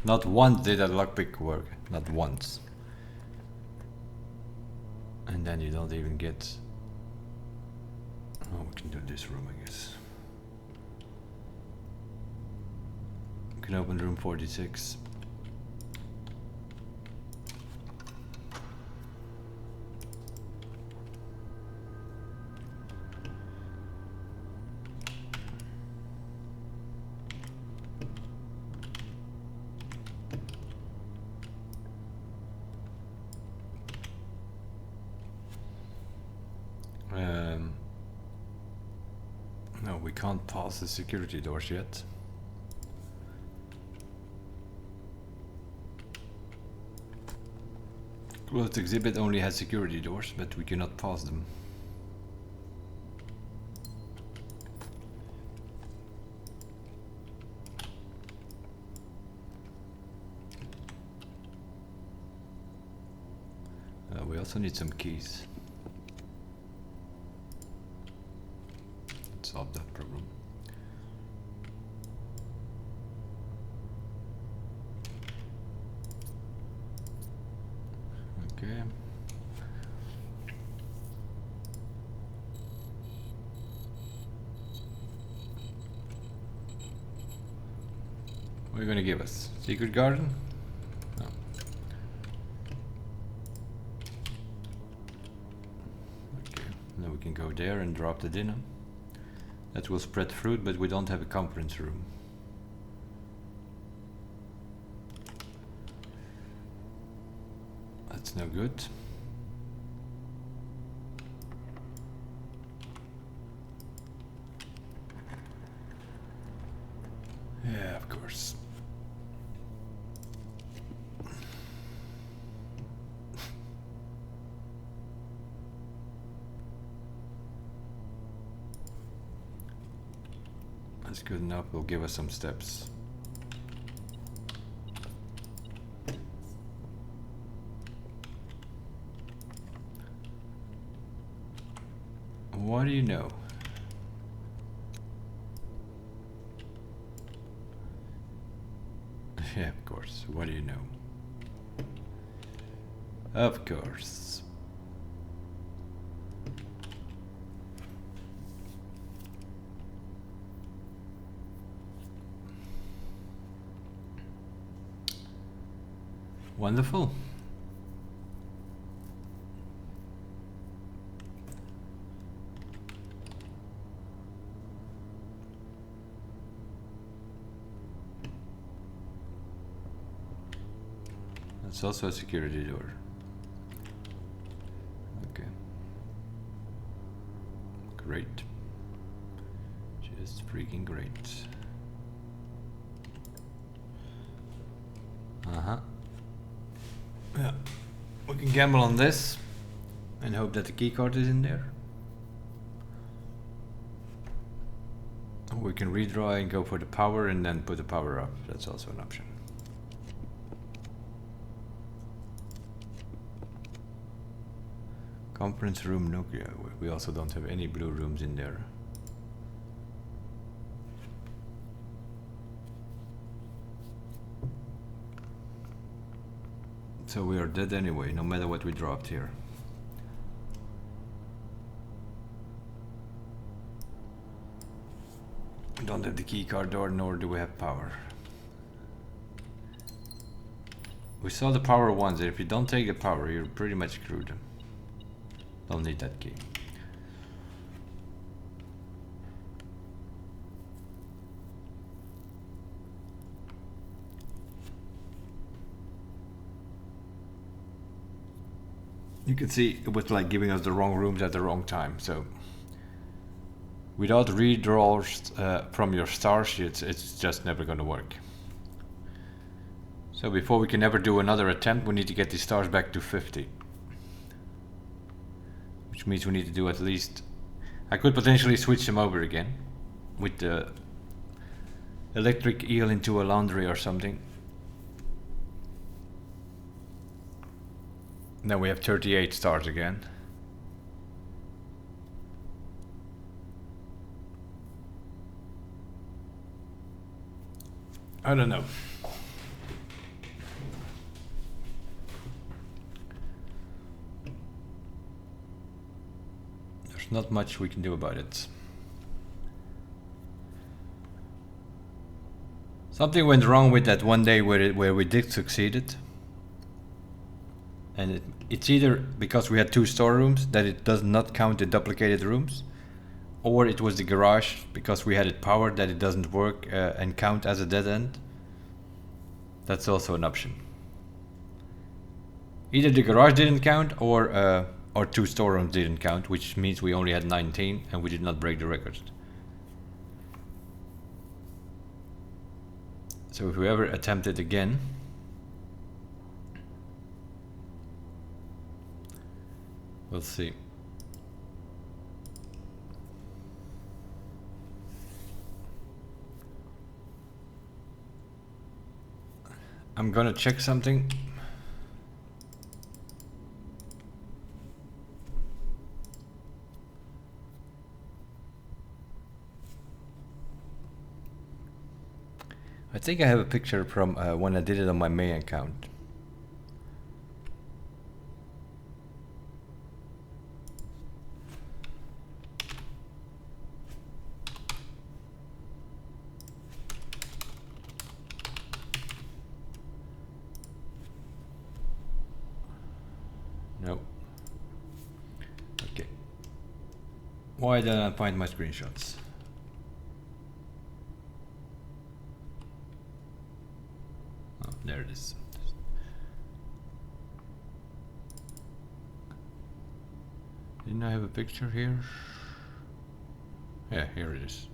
Not once did that lockpick work. Not once. And then you don't even get... Oh, we can do this room, I guess. We can open room 46. No, we can't pass the security doors yet. Closed exhibit only has security doors, but we cannot pass them. We also need some keys. Solve that problem. Okay. What are you gonna give us? Secret garden? No. Okay. Now we can go there and drop the dinner. That will spread fruit, but we don't have a conference room. That's no good. Yeah, of course. That's good enough, will give us some steps. What do you know? Yeah, of course. What do you know? Of course. Wonderful. That's also a security door. Okay. Great. Just freaking great. Uh-huh. Yeah. We can gamble on this and hope that the keycard is in there. Or we can redraw and go for the power and then put the power up. That's also an option. Conference room Nokia. We also don't have any blue rooms in there. So we are dead anyway, no matter what we dropped here. We don't have the keycard door, nor do we have power. We saw the power once, if you don't take the power, you're pretty much screwed. Don't need that key. You can see it was like giving us the wrong rooms at the wrong time. So without redraws from your star sheets, it's just never going to work. So before we can ever do another attempt, we need to get the stars back to 50. Which means we need to do at least... I could potentially switch them over again with the electric eel into a laundry or something. Now we have 38 stars again. I don't know. There's not much we can do about it. Something went wrong with that one day where we did succeeded. And it's either because we had 2 storerooms that it does not count the duplicated rooms, or it was the garage because we had it powered that it doesn't work and count as a dead end. That's also an option. Either the garage didn't count or 2 storerooms didn't count, which means we only had 19 and we did not break the record. So if we ever attempt it again, we'll see. I'm gonna check something. I think I have a picture from when I did it on my main account. No. Okay. Why did I find my screenshots? Oh, there it is. Didn't I have a picture here? Yeah, here it is.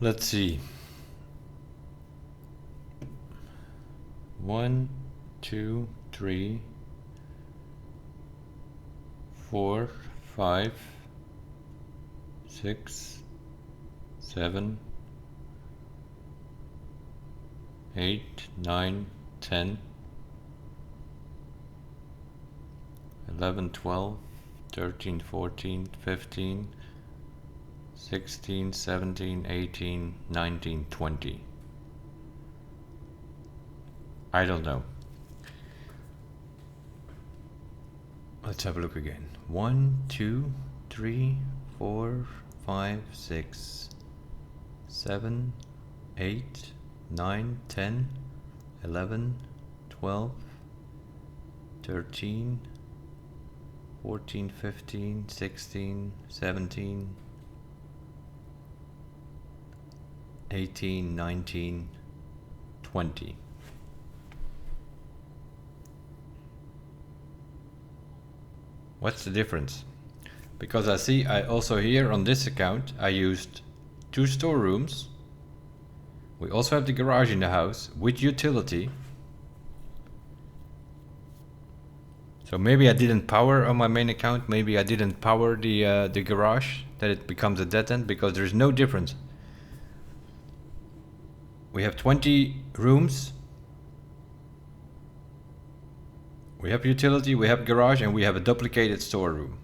Let's see. 1, 2, 3, 4, 5, 6, 7, 8, 9, 10, 11, 12, 13, 14, 15, 16, 17, 18, 19, 20. I don't know. Let's have a look again. 1, 2, 3, 4, 5, 6, 7, 8, 9, 10, 11, 12, 13, 14, 15, 16, 17, 18, 19, 20. What's the difference? Because I see I also here on this account I used 2 storerooms. We also have the garage in the house with utility. So maybe I didn't power on my main account, maybe I didn't power the garage, that it becomes a dead end, because there's no difference. We have 20 rooms We have utility, we have garage, and we have a duplicated storeroom.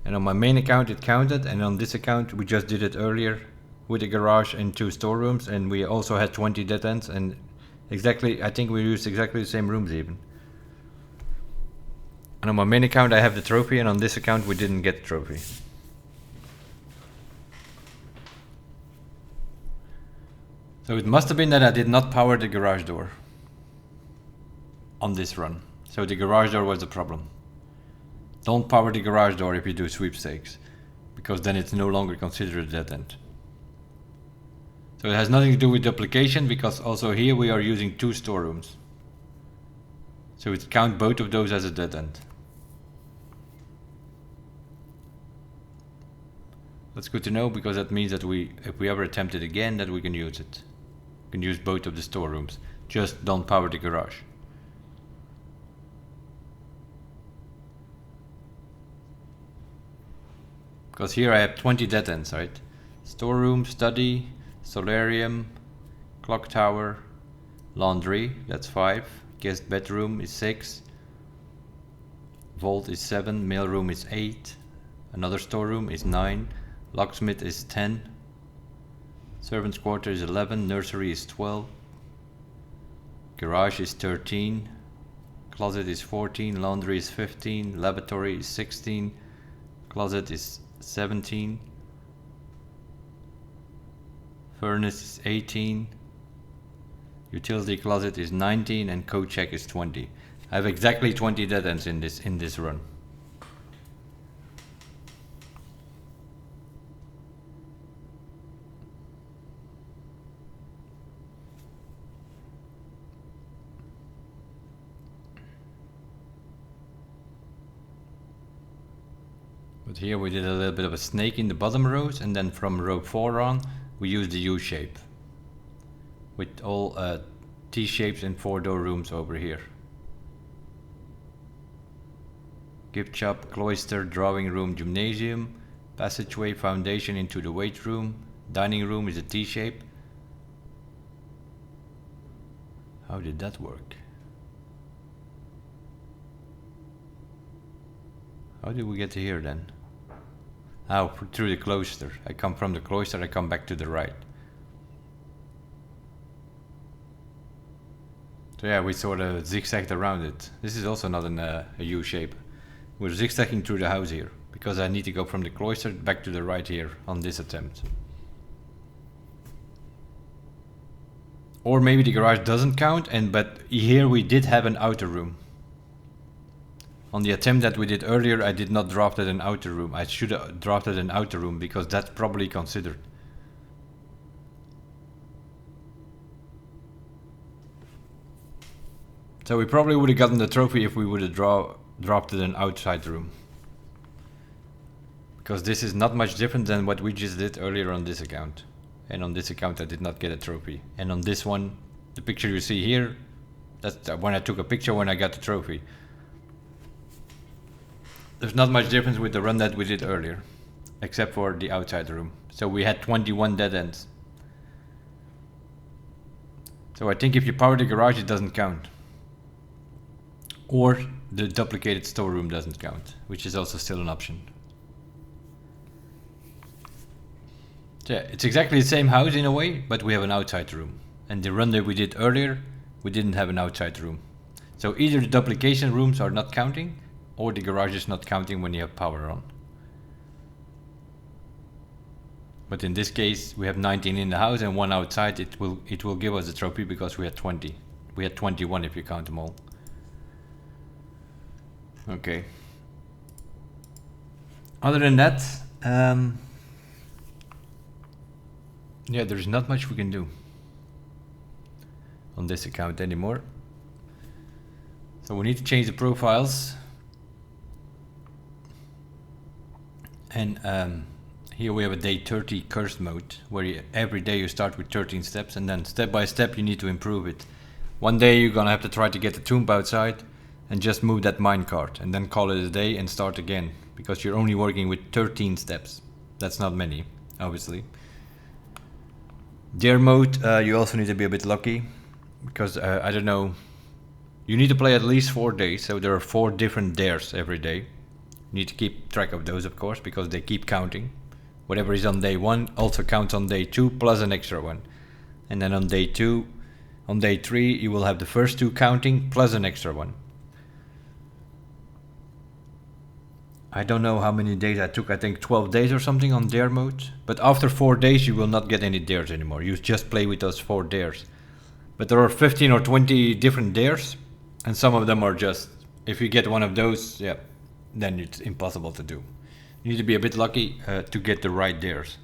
And on my main account it counted, and on this account we just did it earlier with a garage and 2 storerooms, and we also had 20 dead ends, and exactly, I think we used exactly the same rooms even. And on my main account I have the trophy, and on this account we didn't get the trophy. So it must have been that I did not power the garage door on this run. So the garage door was the problem. Don't power the garage door if you do sweepstakes, because then it's no longer considered a dead end. So it has nothing to do with duplication, because also here we are using 2 storerooms. So it counts both of those as a dead end. That's good to know, because that means that if we ever attempt it again, that we can use it. We can use both of the storerooms. Just don't power the garage. Because here I have 20 dead ends, right? Storeroom, study, solarium, clock tower, laundry, that's 5. Guest bedroom is 6. Vault is 7. Mailroom is 8. Another storeroom is 9. Locksmith is 10. Servants' quarter is 11. Nursery is 12. Garage is 13. Closet is 14. Laundry is 15. Lavatory is 16. Closet is 17. Furnace is 18. Utility closet is 19, and code check is 20. I have exactly 20 dead ends in this run. But here we did a little bit of a snake in the bottom rows, and then from row 4 on we used the U shape with all T shapes and 4 door rooms over here. Gift shop, cloister, drawing room, gymnasium, passageway, foundation into the weight room, dining room is a T shape. How did that work? How did we get to here then? Oh, through the cloister. I come from the cloister, I come back to the right. So yeah, we sort of zigzagged around it. This is also not a U shape. We're zigzagging through the house here, because I need to go from the cloister back to the right here on this attempt. Or maybe the garage doesn't count, but here we did have an outer room. On the attempt that we did earlier, I did not drafted an outer room. I should have drafted an outer room, because that's probably considered. So we probably would have gotten the trophy if we would have drafted an outside room. Because this is not much different than what we just did earlier on this account. And on this account I did not get a trophy. And on this one, the picture you see here, that's when I took a picture when I got the trophy. There's not much difference with the run that we did earlier, except for the outside room. So we had 21 dead ends. So I think if you power the garage it doesn't count. Or the duplicated storeroom doesn't count, which is also still an option. So yeah, it's exactly the same house in a way, but we have an outside room. And the run that we did earlier, we didn't have an outside room. So either the duplication rooms are not counting, or the garage is not counting when you have power on. But in this case we have 19 in the house and 1 outside. It will give us a trophy because we had 20. We had 21 if you count them all. Okay. Other than that, yeah, there's not much we can do on this account anymore. So we need to change the profiles. And here we have a day 30 cursed mode, where every day you start with 13 steps, and then step by step you need to improve it. One day you're gonna have to try to get the tomb outside and just move that minecart, and then call it a day and start again, because you're only working with 13 steps. That's not many, obviously. Dare mode, you also need to be a bit lucky, because I don't know You need to play at least 4 days, so there are 4 different dares every day. You need to keep track of those, of course, because they keep counting. Whatever is on day 1 also counts on day 2 plus an extra one. And then on day 3 you will have the first 2 counting plus an extra one. I don't know how many days I took, I think 12 days or something on dare mode. But after 4 days you will not get any dares anymore. You just play with those 4 dares. But there are 15 or 20 different dares. And some of them are just, if you get one of those, yeah, then it's impossible to do. You need to be a bit lucky to get the right dares.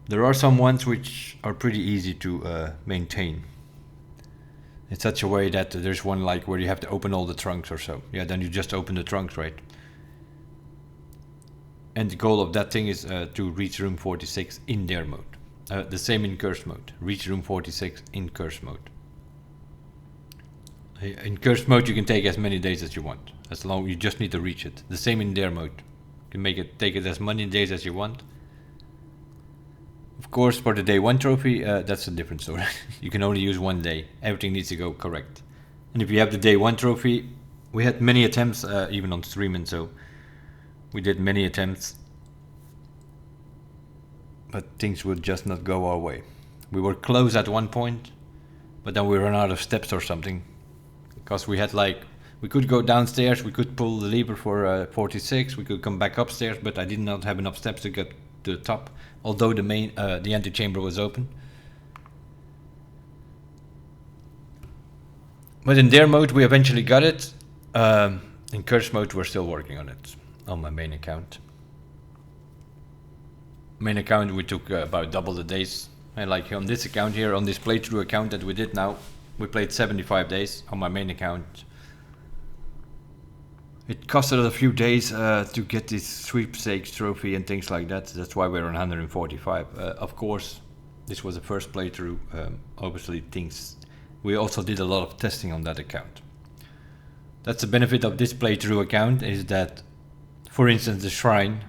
There are some ones which are pretty easy to maintain. In such a way that there's one like where you have to open all the trunks or so. Yeah, then you just open the trunks, right? And the goal of that thing is to reach room 46 in dare mode. The same in curse mode. Reach room 46 in curse mode. In curse mode you can take as many days as you want. As long you just need to reach it. The same in dare mode. You can take it as many days as you want. Of course, for the day 1 trophy, that's a different story. You can only use 1 day. Everything needs to go correct. And if you have the day 1 trophy, we had many attempts, even on stream, and so we did many attempts, but things would just not go our way. We were close at one point, but then we ran out of steps or something, because we had like, we could go downstairs, we could pull the lever for 46, we could come back upstairs, but I did not have enough steps to get to the top, although the main, the antechamber was open. But in dare mode we eventually got it. In curse mode we're still working on it. On my main account. Main account we took about double the days. And like on this account here, on this playthrough account that we did now, we played 75 days on my main account. It costed a few days to get this Sweepstakes Trophy and things like that. That's why we're on 145. Of course, this was the first playthrough. Obviously things, we also did a lot of testing on that account. That's the benefit of this playthrough account, is that, for instance, the shrine,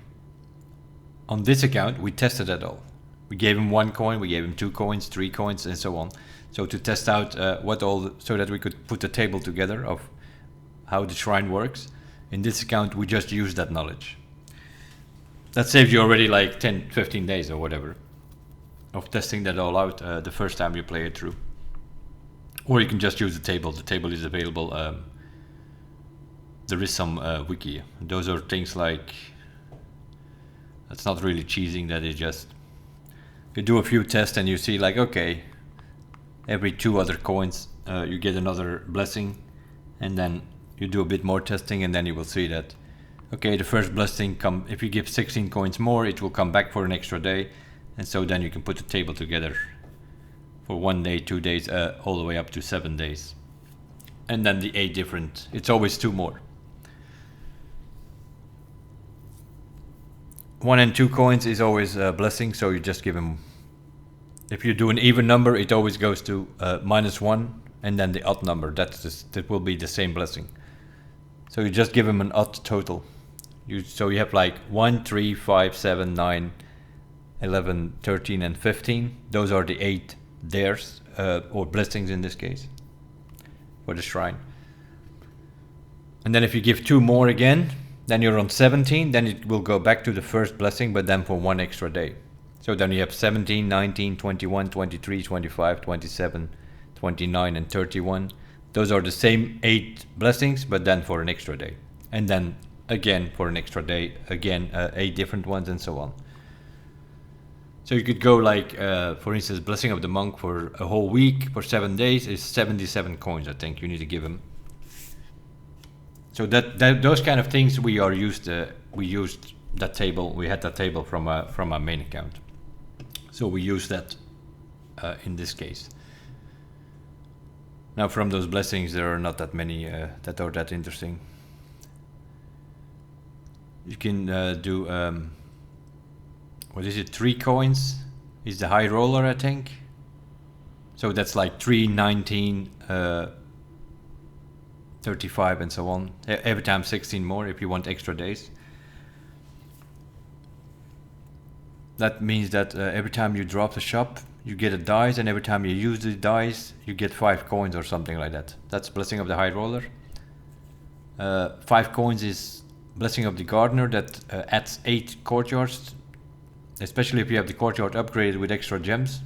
on this account we tested it all. We gave him 1 coin, we gave him 2 coins, 3 coins, and so on. So to test out so that we could put a table together of how the shrine works. In this account we just use that knowledge. That saves you already like 10-15 days or whatever of testing that all out the first time you play it through. Or you can just use the table. The table is available. There is some wiki. Those are things like, that's not really cheesing, that is just, you do a few tests and you see like, okay, every 2 other coins you get another blessing, and then you do a bit more testing and then you will see that, okay, the first blessing if you give 16 coins more, it will come back for an extra day, and so then you can put the table together for 1 day, 2 days, all the way up to 7 days. And then the 8 different, it's always 2 more. 1 and 2 coins is always a blessing, so you just give him, if you do an even number, it always goes to -1, and then the odd number, that will be the same blessing. So you just give him an odd total. So you have like 1, 3, 5, 7, 9, 11, 13, and 15. Those are the 8 dares, or blessings in this case, for the shrine. And then if you give 2 more again, then you're on 17, then it will go back to the first blessing, but then for 1 extra day. So then you have 17, 19, 21, 23, 25, 27, 29, and 31. Those are the same 8 blessings, but then for an extra day. And then again for an extra day, again 8 different ones, and so on. So you could go like, for instance, Blessing of the Monk for a whole week, for 7 days, is 77 coins, I think you need to give him. So those kind of things we used that table. We had that table from our main account, so we used that in this case. Now from those blessings there are not that many that are that interesting. You can do what is it, 3 coins is the high roller, I think. So that's like 3, 19, 35 and so on. Every time 16 more if you want extra days. That means that every time you drop the shop you get a dice, and every time you use the dice, you get 5 coins or something like that. That's Blessing of the High Roller. 5 coins is Blessing of the Gardener, that adds 8 courtyards. Especially if you have the courtyard upgraded with extra gems,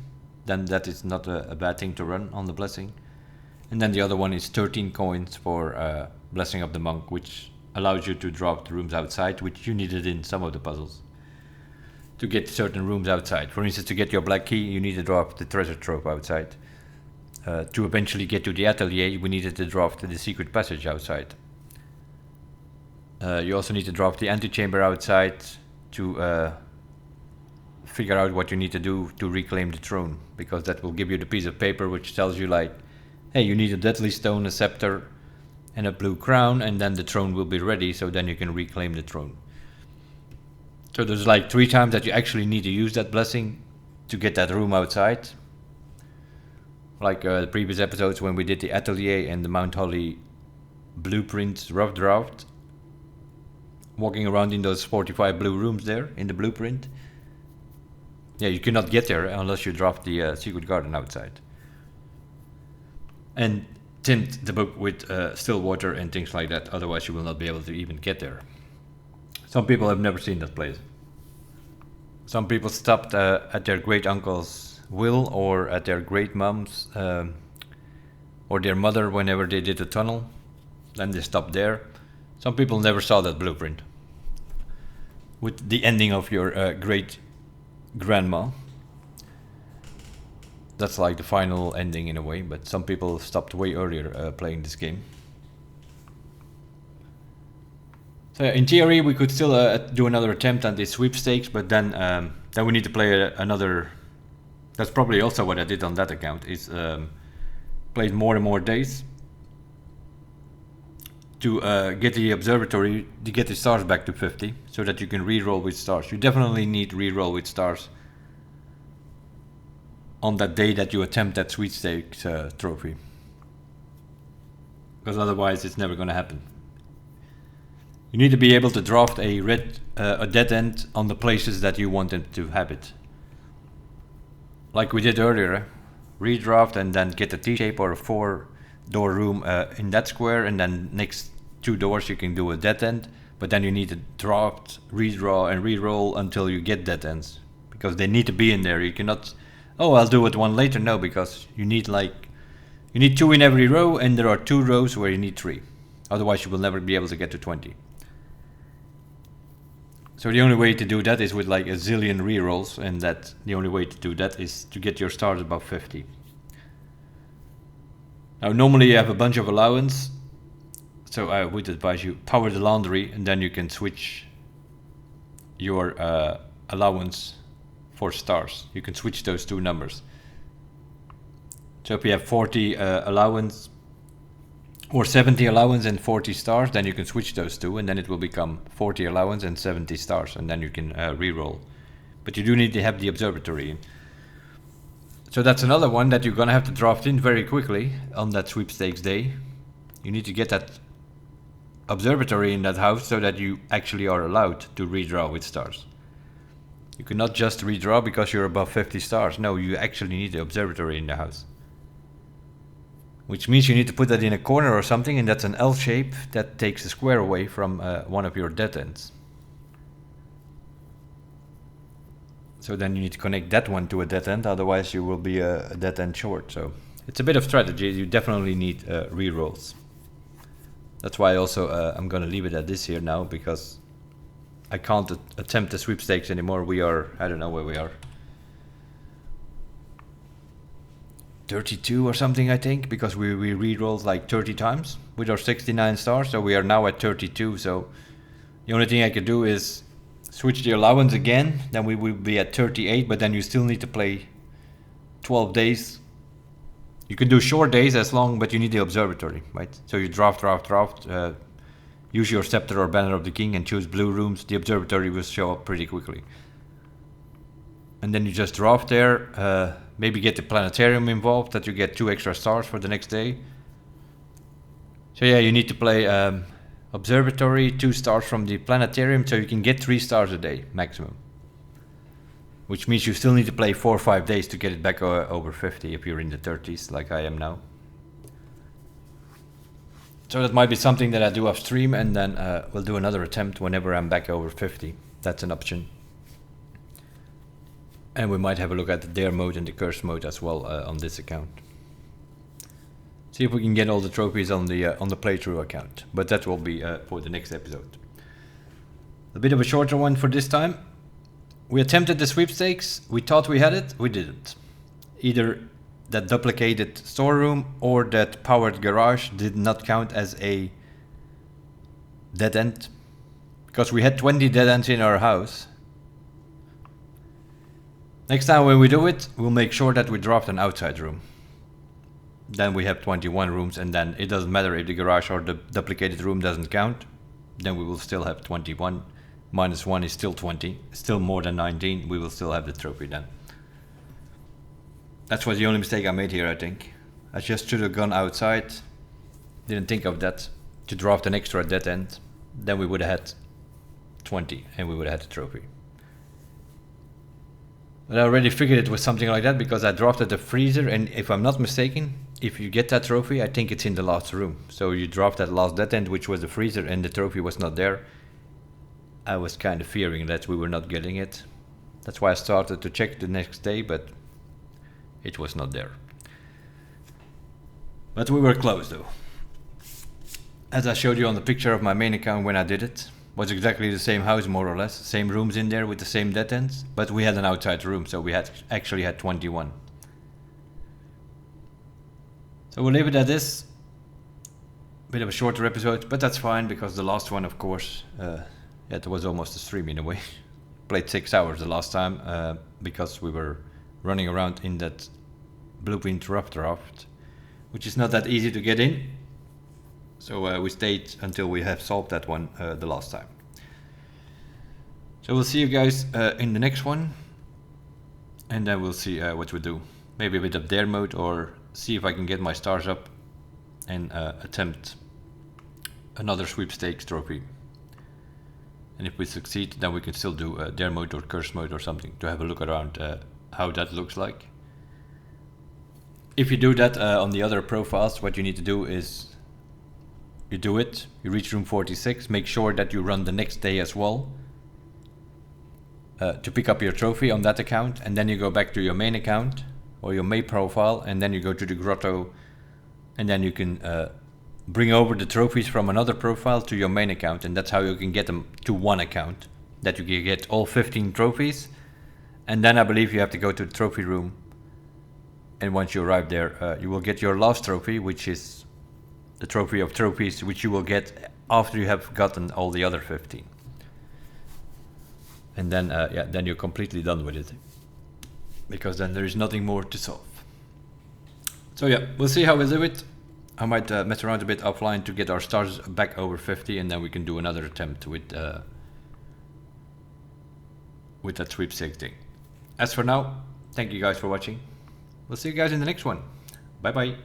then that is not a bad thing to run on the Blessing. And then the other one is 13 coins for Blessing of the Monk, which allows you to drop the rooms outside, which you needed in some of the puzzles. To get certain rooms outside. For instance, to get your black key, you need to drop the treasure trove outside. To eventually get to the atelier, we needed to drop the secret passage outside. You also need to drop the antechamber outside to figure out what you need to do to reclaim the throne, because that will give you the piece of paper which tells you like, hey, you need a deadly stone, a scepter, and a blue crown, and then the throne will be ready, so then you can reclaim the throne. So there's like 3 times that you actually need to use that blessing to get that room outside. Like the previous episodes when we did the atelier and the Mount Holly blueprints rough draft. Walking around in those 45 blue rooms there in the blueprint. Yeah, you cannot get there unless you drop the secret garden outside. And tint the book with still water and things like that, otherwise you will not be able to even get there. Some people have never seen that place. Some people stopped at their great uncle's will, or at their great mom's or their mother whenever they did the tunnel. Then they stopped there. Some people never saw that blueprint with the ending of your great grandma. That's like the final ending in a way, but some people stopped way earlier playing this game. So in theory, we could still do another attempt at the sweepstakes, but then we need to play another. That's probably also what I did on that account. Is played more and more days to get the observatory, to get the stars back to 50, so that you can re-roll with stars. You definitely need re-roll with stars on that day that you attempt that Sweepstakes trophy, because otherwise it's never going to happen. You need to be able to draft a dead end on the places that you want them to have it. Like we did earlier, redraft and then get a T-shape or a 4-door room in that square, and then next 2 doors you can do a dead end, but then you need to draft, redraw and re-roll until you get dead ends, because they need to be in there. You cannot, oh, I'll do it one later. No, because you need 2 in every row, and there are 2 rows where you need 3. Otherwise you will never be able to get to 20. So the only way to do that is with like a zillion rerolls, and that the only way to do that is to get your stars above 50. Now normally you have a bunch of allowance, so I would advise you power the laundry, and then you can switch your allowance for stars. You can switch those 2 numbers. So if you have 40 allowance or 70 allowance and 40 stars, then you can switch those 2, and then it will become 40 allowance and 70 stars, and then you can re-roll. But you do need to have the observatory. So that's another one that you're gonna have to draft in very quickly on that sweepstakes day. You need to get that observatory in that house so that you actually are allowed to redraw with stars. You cannot just redraw because you're above 50 stars. No, you actually need the observatory in the house. Which means you need to put that in a corner or something, and that's an L shape that takes a square away from one of your dead ends. So then you need to connect that one to a dead end, otherwise you will be a dead end short. So it's a bit of strategy. You definitely need rerolls. That's why also I'm gonna leave it at this here now, because I can't attempt the sweepstakes anymore. We are, I don't know where we are, 32 or something, I think, because we re-rolled like 30 times with our 69 stars, so we are now at 32. So the only thing I could do is switch the allowance again, then we will be at 38, but then you still need to play 12 days. You can do short days as long, but you need the observatory, right? So you draft, use your scepter or banner of the king and choose blue rooms. The observatory will show up pretty quickly. And then you just draft there, maybe get the planetarium involved, that you get 2 extra stars for the next day. So yeah, you need to play observatory, 2 stars from the planetarium, so you can get 3 stars a day maximum. which means you still need to play 4 or 5 days to get it back over 50 if you're in the 30s like I am now. So that might be something that I do off stream, and then we'll do another attempt whenever I'm back over 50. That's an option. And we might have a look at the dare mode and the curse mode as well on this account. See if we can get all the trophies on the playthrough account, but that will be for the next episode. A bit of a shorter one for this time. We attempted the sweepstakes, we thought we had it, we didn't. Either that duplicated storeroom or that powered garage did not count as a dead end, because we had 20 dead ends in our house. Next time when we do it, we'll make sure that we dropped an outside room. Then we have 21 rooms, and then it doesn't matter if the garage or the duplicated room doesn't count. Then we will still have 21. Minus 1 is still 20. Still more than 19. We will still have the trophy then. That was the only mistake I made here, I think. I just should have gone outside. Didn't think of that. To drop an extra dead end. Then we would have had 20 and we would have had the trophy. But I already figured it was something like that because I dropped at the freezer, and if I'm not mistaken, if you get that trophy, I think it's in the last room. So you dropped that last dead end, which was the freezer, and the trophy was not there. I was kind of fearing that we were not getting it. That's why I started to check the next day, but it was not there. But we were close though. As I showed you on the picture of my main account when I did it, was exactly the same house more or less, same rooms in there with the same dead ends, but we had an outside room, so we actually had 21. So we'll leave it at this. Bit of a shorter episode, but that's fine because the last one, of course, it was almost a stream in a way. Played 6 hours the last time because we were running around in that blueprint rough draft, which is not that easy to get in. So we stayed until we have solved that one the last time. So we'll see you guys in the next one, and then we'll see what we do. Maybe a bit of dare mode, or see if I can get my stars up and attempt another sweepstakes trophy. And if we succeed, then we can still do dare mode or curse mode or something to have a look around how that looks like. If you do that on the other profiles, what you need to do is you do it, you reach room 46, make sure that you run the next day as well to pick up your trophy on that account, and then you go back to your main account or your main profile, and then you go to the grotto, and then you can bring over the trophies from another profile to your main account, and that's how you can get them to one account, that you can get all 15 trophies. And then I believe you have to go to the trophy room, and once you arrive there you will get your last trophy, which is the trophy of trophies, which you will get after you have gotten all the other 15. And then yeah, then you're completely done with it, because then there is nothing more to solve. So yeah, we'll see how we do it. I might mess around a bit offline to get our stars back over 50, and then we can do another attempt with that sweepstake thing. As for now, thank you guys for watching. We'll see you guys in the next one. Bye bye.